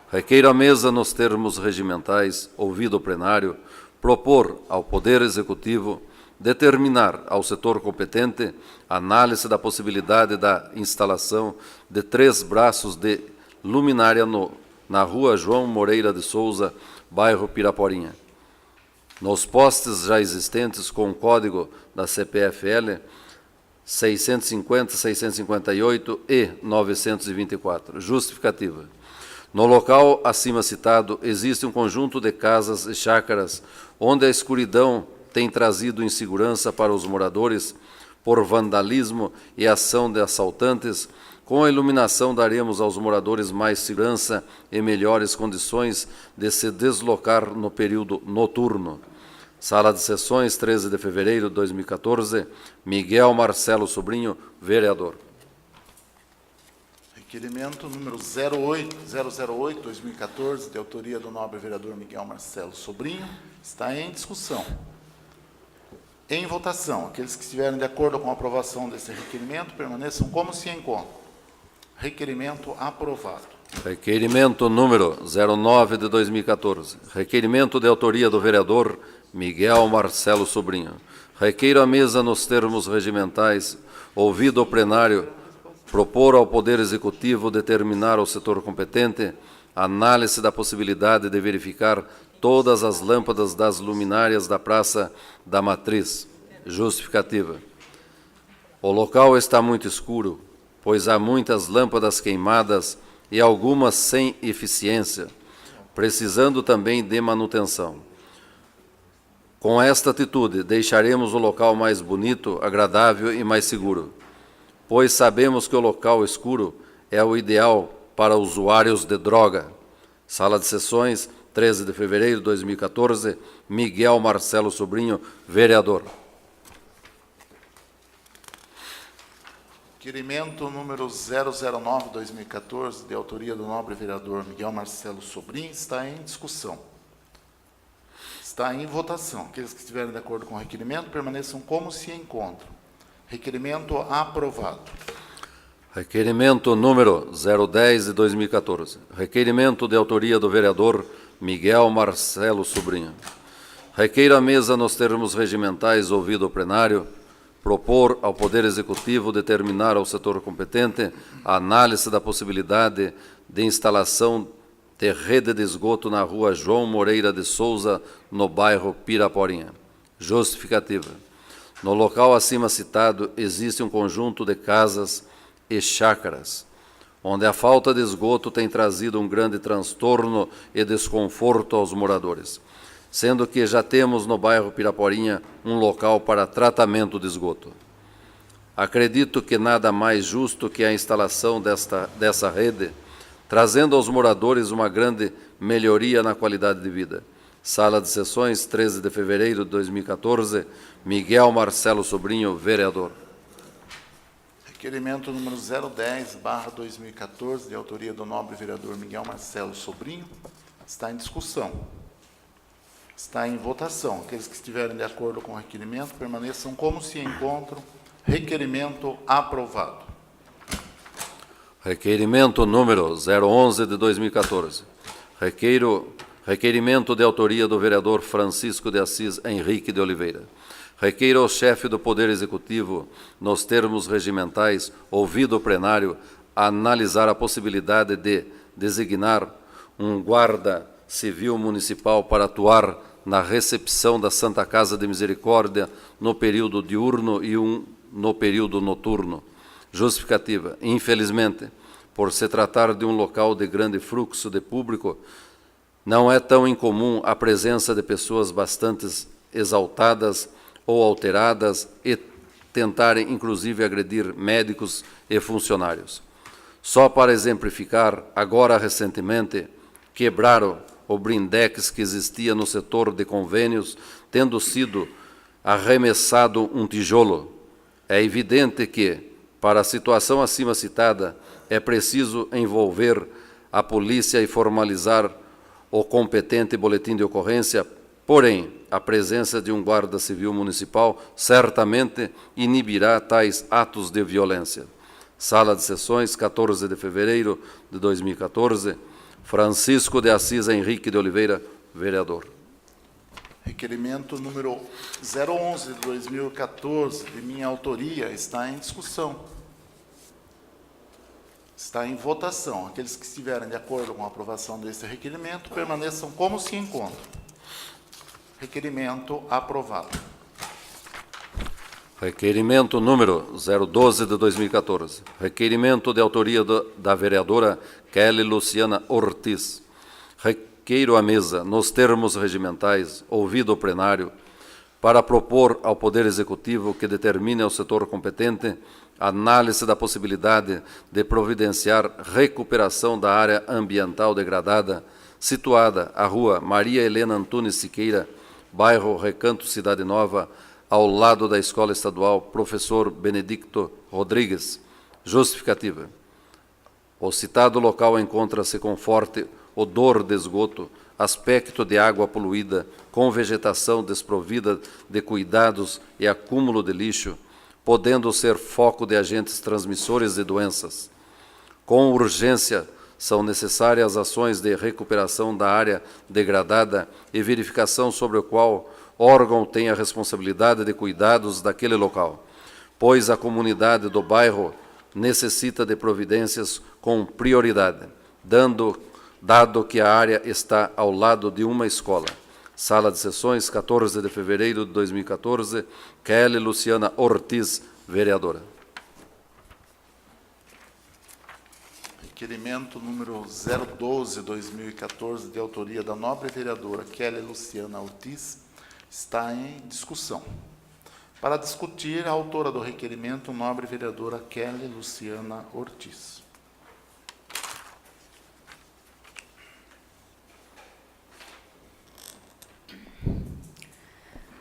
Requeiro à mesa, nos termos regimentais, ouvido o plenário, propor ao Poder Executivo determinar ao setor competente a análise da possibilidade da instalação de 3 braços de luminária na rua João Moreira de Souza, bairro Piraporinha. Nos postes já existentes com o código da CPFL 650, 658 e 924. Justificativa. No local acima citado, existe um conjunto de casas e chácaras onde a escuridão tem trazido insegurança para os moradores por vandalismo e ação de assaltantes. Com a iluminação daremos aos moradores mais segurança e melhores condições de se deslocar no período noturno. Sala de Sessões, 13 de fevereiro de 2014, Miguel Marcelo Sobrinho, vereador. Requerimento número 008-2014, de autoria do nobre vereador Miguel Marcelo Sobrinho, está em discussão. Em votação, aqueles que estiverem de acordo com a aprovação desse requerimento permaneçam como se encontram. Requerimento aprovado. Requerimento número 09 de 2014. Requerimento de autoria do vereador Miguel Marcelo Sobrinho. Requeiro a mesa nos termos regimentais, ouvido o plenário, propor ao Poder Executivo determinar ao setor competente análise da possibilidade de verificar todas as lâmpadas das luminárias da Praça da Matriz. Justificativa. O local está muito escuro, pois há muitas lâmpadas queimadas e algumas sem eficiência, precisando também de manutenção. Com esta atitude, deixaremos o local mais bonito, agradável e mais seguro, pois sabemos que o local escuro é o ideal para usuários de droga. Sala de Sessões, 13 de fevereiro de 2014, Miguel Marcelo Sobrinho, vereador. Requerimento número 009-2014, de autoria do nobre vereador Miguel Marcelo Sobrinho, está em discussão. Está em votação. Aqueles que estiverem de acordo com o requerimento permaneçam como se encontram. Requerimento aprovado. Requerimento número 010 de 2014. Requerimento de autoria do vereador Miguel Marcelo Sobrinho. Requeiro a mesa nos termos regimentais, ouvido o plenário, propor ao Poder Executivo determinar ao setor competente a análise da possibilidade de instalação de rede de esgoto na rua João Moreira de Souza, no bairro Piraporinha. Justificativa. No local acima citado, existe um conjunto de casas e chácaras, onde a falta de esgoto tem trazido um grande transtorno e desconforto aos moradores, sendo que já temos no bairro Piraporinha um local para tratamento de esgoto. Acredito que nada mais justo que a instalação dessa rede, trazendo aos moradores uma grande melhoria na qualidade de vida. Sala de Sessões, 13 de fevereiro de 2014, Miguel Marcelo Sobrinho, vereador. Requerimento número 010/2014, de autoria do nobre vereador Miguel Marcelo Sobrinho, está em discussão. Está em votação. Aqueles que estiverem de acordo com o requerimento permaneçam como se encontram. Requerimento aprovado. Requerimento número 011 de 2014. Requerimento de autoria do vereador Francisco de Assis Henrique de Oliveira. Requeiro ao chefe do Poder Executivo, nos termos regimentais, ouvido o plenário, analisar a possibilidade de designar um guarda civil municipal para atuar na recepção da Santa Casa de Misericórdia no período diurno e no período noturno. Justificativa. Infelizmente, por se tratar de um local de grande fluxo de público, não é tão incomum a presença de pessoas bastante exaltadas ou alteradas e tentarem, inclusive, agredir médicos e funcionários. Só para exemplificar, agora recentemente, quebraram o blindex que existia no setor de convênios, tendo sido arremessado um tijolo. É evidente que, para a situação acima citada, é preciso envolver a polícia e formalizar o competente boletim de ocorrência, porém, a presença de um guarda civil municipal certamente inibirá tais atos de violência. Sala de Sessões, 14 de fevereiro de 2014, Francisco de Assis Henrique de Oliveira, vereador. Requerimento número 011 de 2014, de minha autoria, está em discussão. Está em votação. Aqueles que estiverem de acordo com a aprovação deste requerimento, permaneçam como se encontram. Requerimento aprovado. Requerimento número 012 de 2014. Requerimento de autoria da vereadora Kelly Luciana Ortiz. Requeiro à mesa, nos termos regimentais, ouvido o plenário, para propor ao Poder Executivo que determine ao setor competente a análise da possibilidade de providenciar recuperação da área ambiental degradada situada à rua Maria Helena Antunes Siqueira, bairro Recanto Cidade Nova, ao lado da Escola Estadual Professor Benedicto Rodrigues. Justificativa. O citado local encontra-se com forte odor de esgoto, aspecto de água poluída, com vegetação desprovida de cuidados e acúmulo de lixo, podendo ser foco de agentes transmissores de doenças. Com urgência, são necessárias ações de recuperação da área degradada e verificação sobre o qual órgão tem a responsabilidade de cuidados daquele local, pois a comunidade do bairro necessita de providências com prioridade, dado que a área está ao lado de uma escola. Sala de Sessões, 14 de fevereiro de 2014, Kelly Luciana Ortiz, vereadora. Requerimento número 012/2014, de autoria da nobre vereadora Kelly Luciana Ortiz, está em discussão. Para discutir, a autora do requerimento, nobre vereadora Kelly Luciana Ortiz.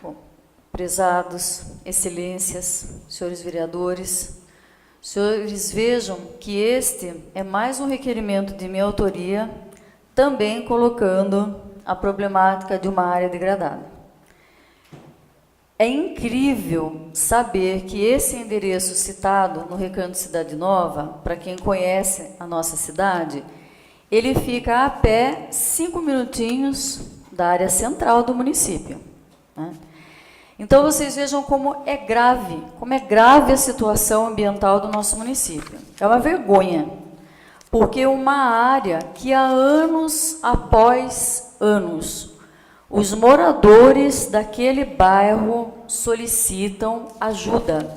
Bom, prezados, excelências, senhores vereadores, senhores vejam que este é mais um requerimento de minha autoria, também colocando a problemática de uma área degradada. É incrível saber que esse endereço citado no Recanto Cidade Nova, para quem conhece a nossa cidade, ele fica a pé 5 minutinhos da área central do município, né? Então, vocês vejam como é grave a situação ambiental do nosso município. É uma vergonha, porque uma área que há anos após anos, os moradores daquele bairro solicitam ajuda,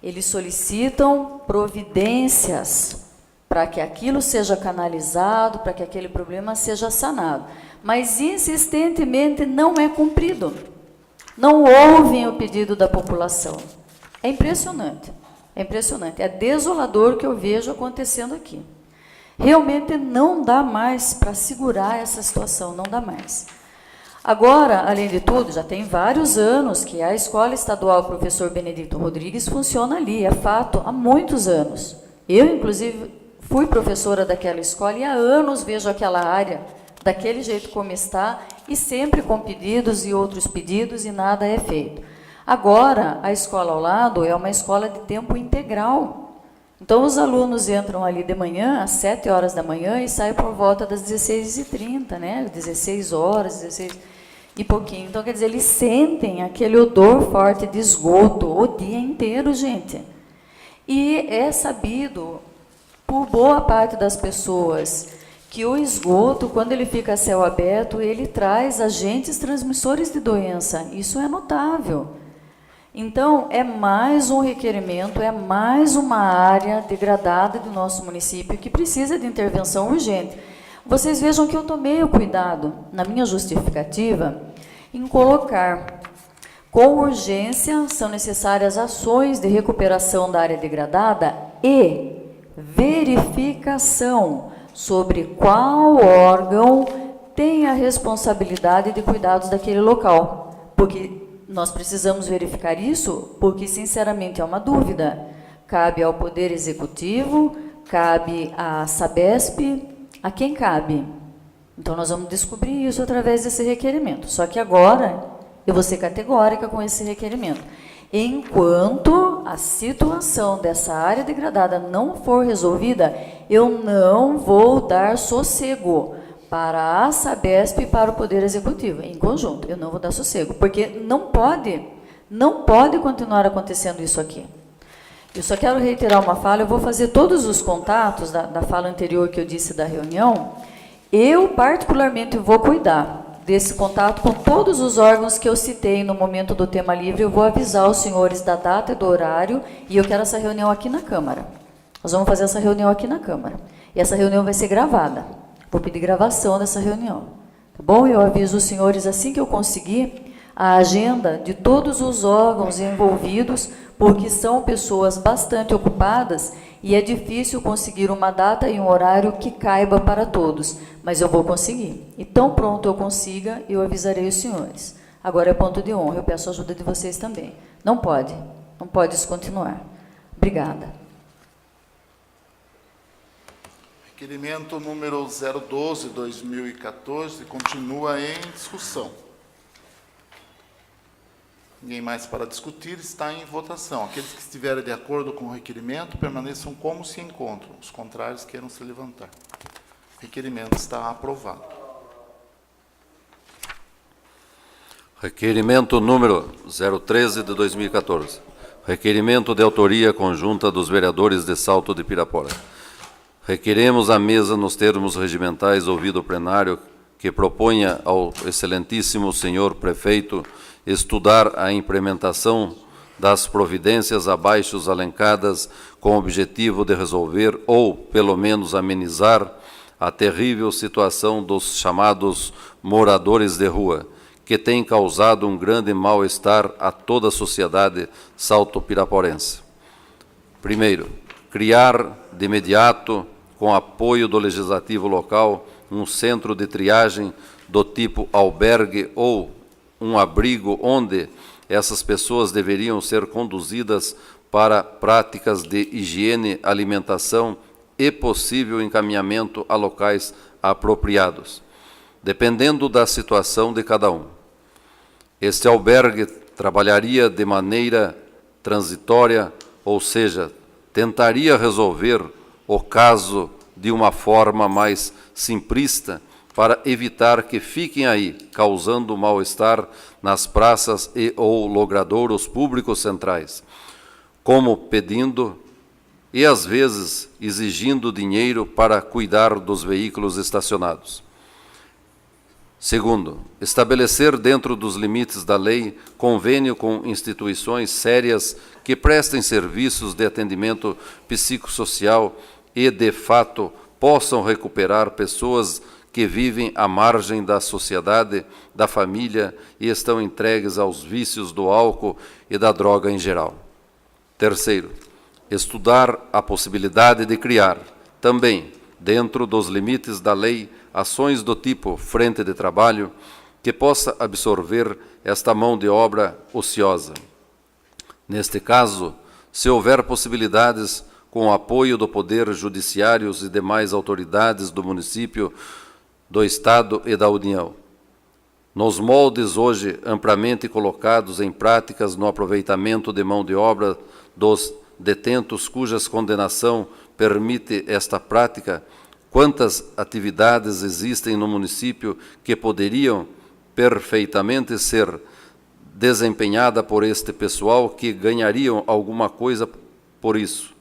eles solicitam providências para que aquilo seja canalizado, para que aquele problema seja sanado, mas insistentemente não é cumprido. Não ouvem o pedido da população. É impressionante, é desolador o que eu vejo acontecendo aqui. Realmente não dá mais para segurar essa situação, não dá mais. Agora, além de tudo, já tem vários anos que a Escola Estadual Professor Benedicto Rodrigues funciona ali, é fato, há muitos anos. Eu, inclusive, fui professora daquela escola e há anos vejo aquela área daquele jeito como está, e sempre com pedidos e outros pedidos, e nada é feito. Agora, a escola ao lado é uma escola de tempo integral. Então, os alunos entram ali de manhã, às 7 horas da manhã, e saem por volta das 16h30, né? 16 horas, 16 e pouquinho. Então, quer dizer, eles sentem aquele odor forte de esgoto o dia inteiro, gente. E é sabido, por boa parte das pessoas, que o esgoto, quando ele fica a céu aberto, ele traz agentes transmissores de doença. Isso é notável. Então, é mais um requerimento, é mais uma área degradada do nosso município que precisa de intervenção urgente. Vocês vejam que eu tomei o cuidado, na minha justificativa, em colocar, com urgência, são necessárias ações de recuperação da área degradada e verificação sobre qual órgão tem a responsabilidade de cuidados daquele local. Porque nós precisamos verificar isso, porque, sinceramente, é uma dúvida. Cabe ao Poder Executivo, cabe à Sabesp, a quem cabe? Então, nós vamos descobrir isso através desse requerimento. Só que agora, eu vou ser categórica com esse requerimento. Enquanto a situação dessa área degradada não for resolvida, eu não vou dar sossego para a Sabesp e para o Poder Executivo, em conjunto. Eu não vou dar sossego, porque não pode continuar acontecendo isso aqui. Eu só quero reiterar uma fala, eu vou fazer todos os contatos da fala anterior que eu disse da reunião. Eu, particularmente, vou cuidar desse contato com todos os órgãos que eu citei no momento do tema livre. Eu vou avisar os senhores da data e do horário, e eu quero essa reunião aqui na Câmara. Nós vamos fazer essa reunião aqui na Câmara. E essa reunião vai ser gravada. Vou pedir gravação dessa reunião. Tá bom? Eu aviso os senhores assim que eu conseguir a agenda de todos os órgãos envolvidos, porque são pessoas bastante ocupadas e é difícil conseguir uma data e um horário que caiba para todos, mas eu vou conseguir. E tão pronto eu consiga, eu avisarei os senhores. Agora é ponto de honra, eu peço a ajuda de vocês também. Não pode descontinuar. Obrigada. Requerimento número 012/2014 continua em discussão. Ninguém mais para discutir, está em votação. Aqueles que estiverem de acordo com o requerimento permaneçam como se encontram. Os contrários queiram se levantar. O requerimento está aprovado. Requerimento número 013 de 2014. Requerimento de autoria conjunta dos vereadores de Salto de Pirapora. Requeremos à mesa, nos termos regimentais, ouvido o plenário, que proponha ao excelentíssimo senhor prefeito estudar a implementação das providências abaixo alencadas com o objetivo de resolver ou, pelo menos, amenizar a terrível situação dos chamados moradores de rua, que tem causado um grande mal-estar a toda a sociedade salto-piraporense. Primeiro, criar de imediato, com apoio do Legislativo local, um centro de triagem do tipo albergue ou um abrigo onde essas pessoas deveriam ser conduzidas para práticas de higiene, alimentação e possível encaminhamento a locais apropriados, dependendo da situação de cada um. Este albergue trabalharia de maneira transitória, ou seja, tentaria resolver o caso de uma forma mais simplista, para evitar que fiquem aí, causando mal-estar nas praças e ou logradouros públicos centrais, como pedindo e, às vezes, exigindo dinheiro para cuidar dos veículos estacionados. Segundo, estabelecer dentro dos limites da lei convênio com instituições sérias que prestem serviços de atendimento psicossocial e, de fato, possam recuperar pessoas que vivem à margem da sociedade, da família e estão entregues aos vícios do álcool e da droga em geral. Terceiro, estudar a possibilidade de criar, também, dentro dos limites da lei, ações do tipo frente de trabalho que possa absorver esta mão de obra ociosa. Neste caso, se houver possibilidades, com o apoio do Poder Judiciário e demais autoridades do município, do Estado e da União. Nos moldes hoje amplamente colocados em práticas no aproveitamento de mão de obra dos detentos cujas condenação permite esta prática, quantas atividades existem no município que poderiam perfeitamente ser desempenhadas por este pessoal que ganhariam alguma coisa por isso?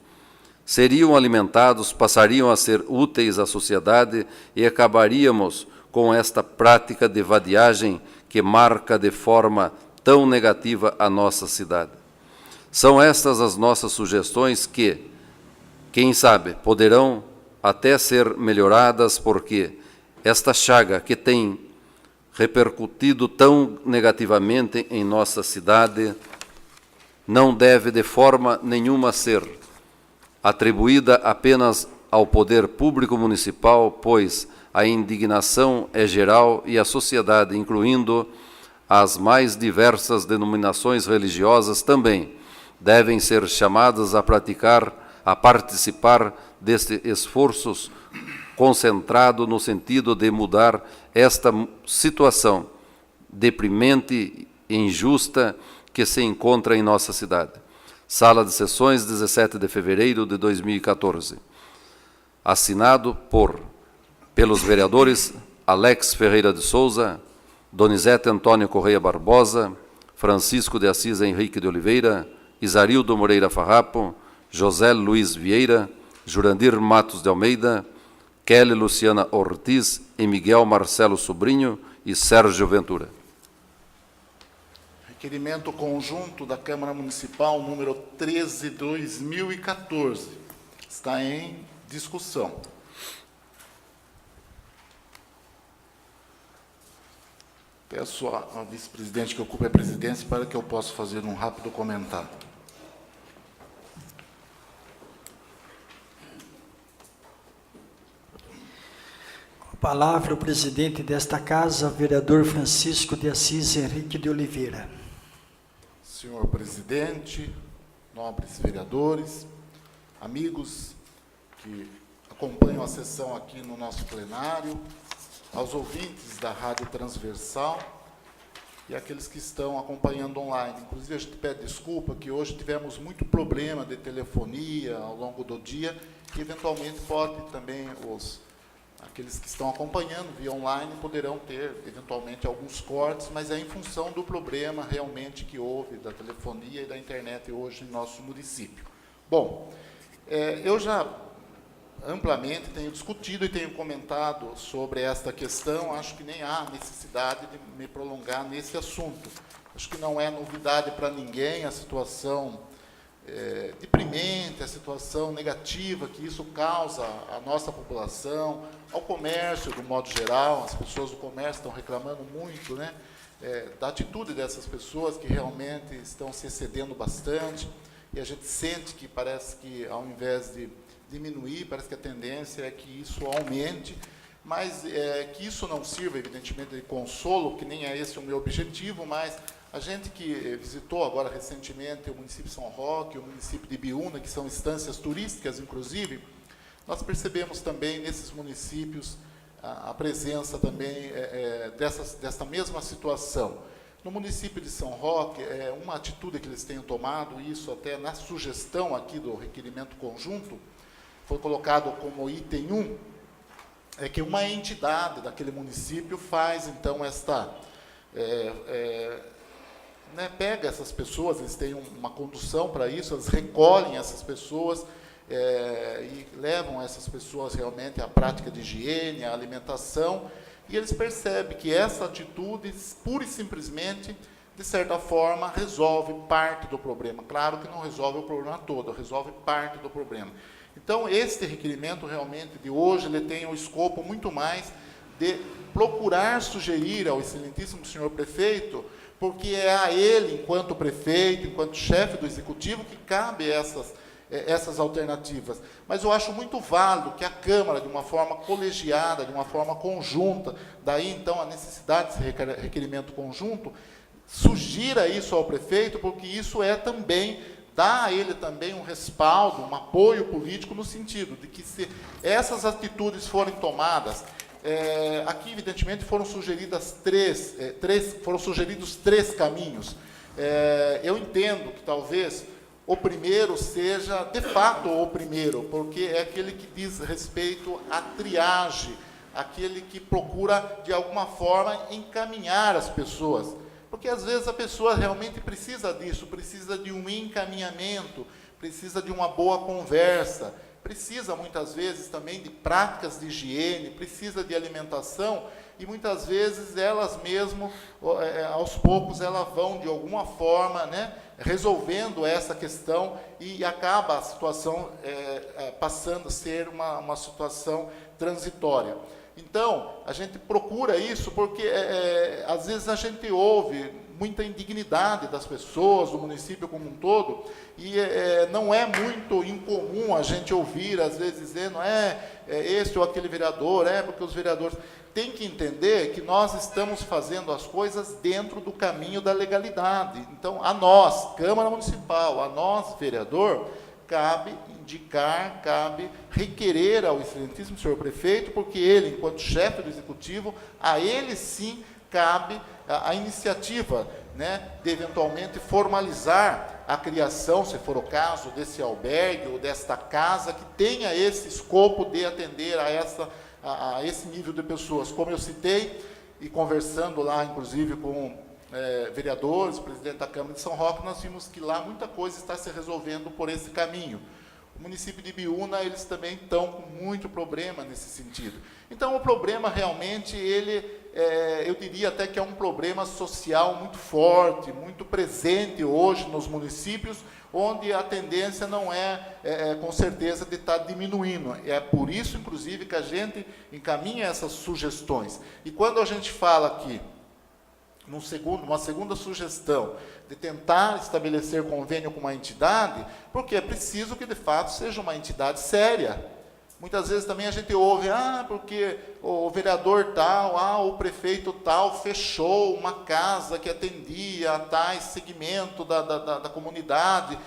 Seriam alimentados, passariam a ser úteis à sociedade e acabaríamos com esta prática de vadiagem que marca de forma tão negativa a nossa cidade. São estas as nossas sugestões que, quem sabe, poderão até ser melhoradas, porque esta chaga que tem repercutido tão negativamente em nossa cidade não deve de forma nenhuma ser atribuída apenas ao poder público municipal, pois a indignação é geral e a sociedade, incluindo as mais diversas denominações religiosas, também devem ser chamadas a participar deste esforço concentrado no sentido de mudar esta situação deprimente e injusta que se encontra em nossa cidade. Sala de Sessões, 17 de fevereiro de 2014. Assinado pelos vereadores Alex Ferreira de Souza, Donizete Antônio Correia Barbosa, Francisco de Assis Henrique de Oliveira, Isarildo Moreira Farrapo, José Luiz Vieira, Jurandir Matos de Almeida, Kelly Luciana Ortiz e Miguel Marcelo Sobrinho e Sérgio Ventura. Requerimento conjunto da Câmara Municipal número 13/2014. Está em discussão. Peço ao vice-presidente que ocupe a presidência para que eu possa fazer um rápido comentário. Com a palavra o presidente desta casa, vereador Francisco de Assis Henrique de Oliveira. Senhor presidente, nobres vereadores, amigos que acompanham a sessão aqui no nosso plenário, aos ouvintes da Rádio Transversal e aqueles que estão acompanhando online. Inclusive, a gente pede desculpa que hoje tivemos muito problema de telefonia ao longo do dia e, eventualmente, pode também aqueles que estão acompanhando via online poderão ter, eventualmente, alguns cortes, mas é em função do problema realmente que houve da telefonia e da internet hoje em nosso município. Bom, eu já amplamente tenho discutido e tenho comentado sobre esta questão, acho que nem há necessidade de me prolongar nesse assunto. Acho que não é novidade para ninguém a situação deprimente, a situação negativa que isso causa à nossa população, ao comércio, do modo geral. As pessoas do comércio estão reclamando muito, né, da atitude dessas pessoas que realmente estão se excedendo bastante, e a gente sente que parece que, ao invés de diminuir, parece que a tendência é que isso aumente, mas que isso não sirva, evidentemente, de consolo, que nem é esse o meu objetivo, mas a gente que visitou agora recentemente o município de São Roque, o município de Ibiúna, que são instâncias turísticas, inclusive, nós percebemos também nesses municípios a presença também desta mesma situação. No município de São Roque, uma atitude que eles têm tomado, isso até na sugestão aqui do requerimento conjunto, foi colocado como item 1, é que uma entidade daquele município faz, então, pega essas pessoas, eles têm uma condução para isso, eles recolhem essas pessoas e levam essas pessoas realmente à prática de higiene, à alimentação, e eles percebem que essa atitude, pura e simplesmente, de certa forma, resolve parte do problema. Claro que não resolve o problema todo, resolve parte do problema. Então, este requerimento, realmente, de hoje, ele tem um escopo muito mais de procurar sugerir ao excelentíssimo senhor prefeito, porque é a ele, enquanto prefeito, enquanto chefe do executivo, que cabe essas alternativas. Mas eu acho muito válido que a Câmara, de uma forma colegiada, de uma forma conjunta, daí, então, a necessidade desse requerimento conjunto, sugira isso ao prefeito, porque isso também dá a ele também um respaldo, um apoio político, no sentido de que, se essas atitudes forem tomadas, aqui, evidentemente, foram sugeridos três caminhos. Eu entendo que talvez o primeiro seja, de fato, o primeiro, porque é aquele que diz respeito à triagem, aquele que procura, de alguma forma, encaminhar as pessoas. Porque, às vezes, a pessoa realmente precisa disso, precisa de um encaminhamento, precisa de uma boa conversa, precisa, muitas vezes, também de práticas de higiene, precisa de alimentação, e, muitas vezes, elas mesmo, aos poucos, elas vão, de alguma forma, né, resolvendo essa questão, e acaba a situação passando a ser uma situação transitória. Então, a gente procura isso porque, às vezes, a gente ouve muita indignidade das pessoas, do município como um todo, e não é muito incomum a gente ouvir, às vezes, dizendo, esse ou aquele vereador, porque os vereadores... Tem que entender que nós estamos fazendo as coisas dentro do caminho da legalidade. Então, a nós, Câmara Municipal, a nós, vereador, cabe indicar, cabe requerer ao excelentíssimo senhor prefeito, porque ele, enquanto chefe do executivo, a ele sim cabe a iniciativa, né, de eventualmente formalizar a criação, se for o caso, desse albergue ou desta casa, que tenha esse escopo de atender a esse nível de pessoas. Como eu citei, e conversando lá, inclusive, com vereadores, o presidente da Câmara de São Roque, nós vimos que lá muita coisa está se resolvendo por esse caminho. O município de Ibiúna, eles também estão com muito problema nesse sentido. Então, o problema realmente, eu diria até que é um problema social muito forte, muito presente hoje nos municípios, onde a tendência não com certeza, de estar diminuindo. É por isso, inclusive, que a gente encaminha essas sugestões. E quando a gente fala aqui, uma segunda sugestão, de tentar estabelecer convênio com uma entidade, porque é preciso que, de fato, seja uma entidade séria. Muitas vezes também a gente ouve, porque o vereador tal, o prefeito tal fechou uma casa que atendia a tais segmento da comunidade,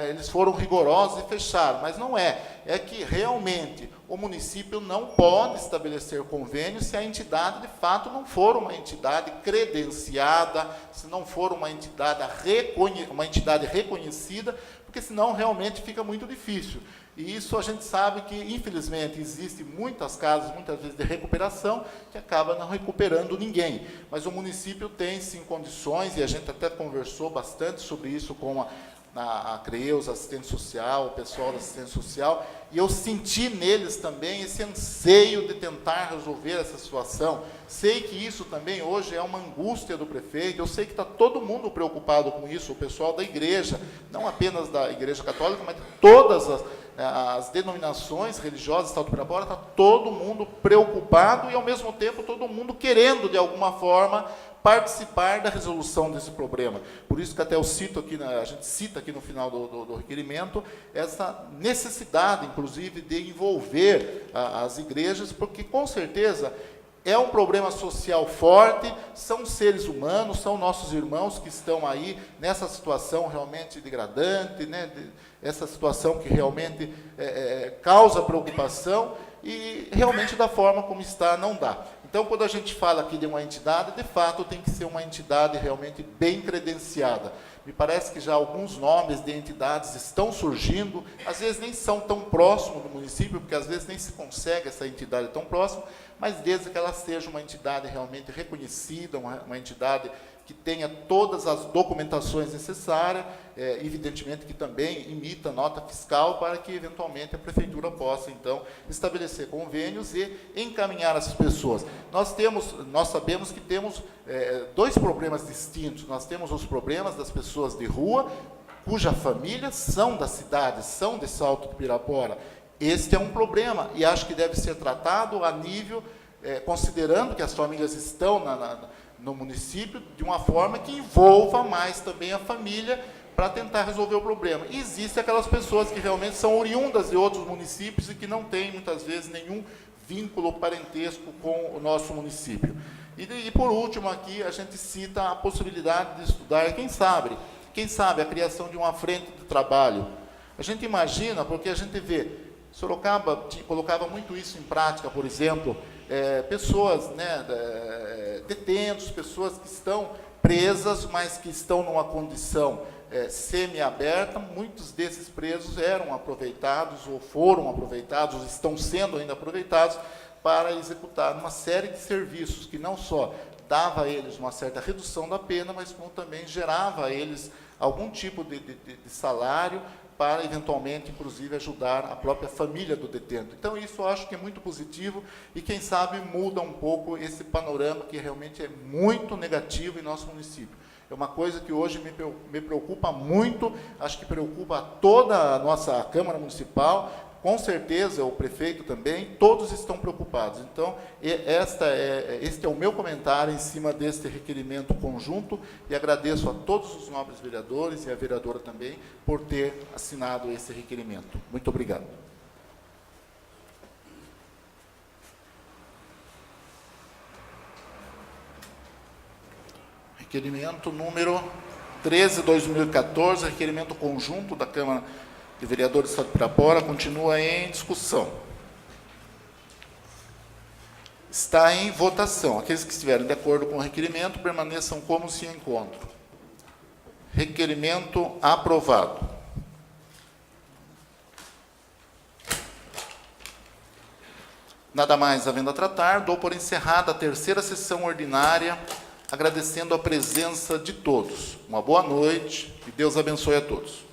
eles foram rigorosos e fecharam. Mas não é. É que, realmente, o município não pode estabelecer convênio se a entidade, de fato, não for uma entidade credenciada, se não for uma entidade reconhecida, porque senão realmente fica muito difícil. E isso a gente sabe que, infelizmente, existem muitas casas, muitas vezes, de recuperação, que acaba não recuperando ninguém. Mas o município tem, sim, condições, e a gente até conversou bastante sobre isso com a CREUS, assistente social, o pessoal da assistência social, e eu senti neles também esse anseio de tentar resolver essa situação. Sei que isso também hoje é uma angústia do prefeito, eu sei que está todo mundo preocupado com isso, o pessoal da igreja, não apenas da Igreja Católica, mas de todas as denominações religiosas do Estado do Pirapora, está todo mundo preocupado e, ao mesmo tempo, todo mundo querendo, de alguma forma, participar da resolução desse problema. Por isso que até a gente cita aqui no final do requerimento, essa necessidade, inclusive, de envolver as igrejas, porque, com certeza, é um problema social forte, são seres humanos, são nossos irmãos que estão aí nessa situação realmente degradante, essa situação que realmente causa preocupação, e realmente da forma como está não dá. Então, quando a gente fala aqui de uma entidade, de fato, tem que ser uma entidade realmente bem credenciada. Me parece que já alguns nomes de entidades estão surgindo, às vezes nem são tão próximos do município, porque às vezes nem se consegue essa entidade tão próxima, mas desde que ela seja uma entidade realmente reconhecida, uma entidade que tenha todas as documentações necessárias, evidentemente que também emita nota fiscal para que, eventualmente, a prefeitura possa, então, estabelecer convênios e encaminhar essas pessoas. Nós sabemos que temos dois problemas distintos. Nós temos os problemas das pessoas de rua, cuja família são da cidade, são de Salto do Pirapora. Este é um problema, e acho que deve ser tratado a nível, considerando que as famílias estão no município, de uma forma que envolva mais também a família, para tentar resolver o problema. E existem aquelas pessoas que realmente são oriundas de outros municípios e que não têm, muitas vezes, nenhum vínculo parentesco com o nosso município. E por último, aqui, a gente cita a possibilidade de estudar, quem sabe, a criação de uma frente de trabalho. A gente imagina, porque a gente vê, Sorocaba colocava muito isso em prática, por exemplo, pessoas, detentos, pessoas que estão presas, mas que estão numa condição semi-aberta. Muitos desses presos eram aproveitados, ou foram aproveitados, ou estão sendo ainda aproveitados, para executar uma série de serviços que não só dava a eles uma certa redução da pena, mas como também gerava a eles algum tipo de salário, para, eventualmente, inclusive, ajudar a própria família do detento. Então, isso eu acho que é muito positivo e, quem sabe, muda um pouco esse panorama que realmente é muito negativo em nosso município. É uma coisa que hoje me preocupa muito, acho que preocupa toda a nossa Câmara Municipal, com certeza o prefeito também, todos estão preocupados. Então, este é o meu comentário em cima deste requerimento conjunto, e agradeço a todos os nobres vereadores e a vereadora também por ter assinado esse requerimento. Muito obrigado. Requerimento número 13/2014, requerimento conjunto da Câmara de Vereadores do Estado do Pirapora, continua em discussão. Está em votação. Aqueles que estiverem de acordo com o requerimento, permaneçam como se encontram. Requerimento aprovado. Nada mais havendo a tratar, dou por encerrada a terceira sessão ordinária agradecendo a presença de todos. Uma boa noite e Deus abençoe a todos.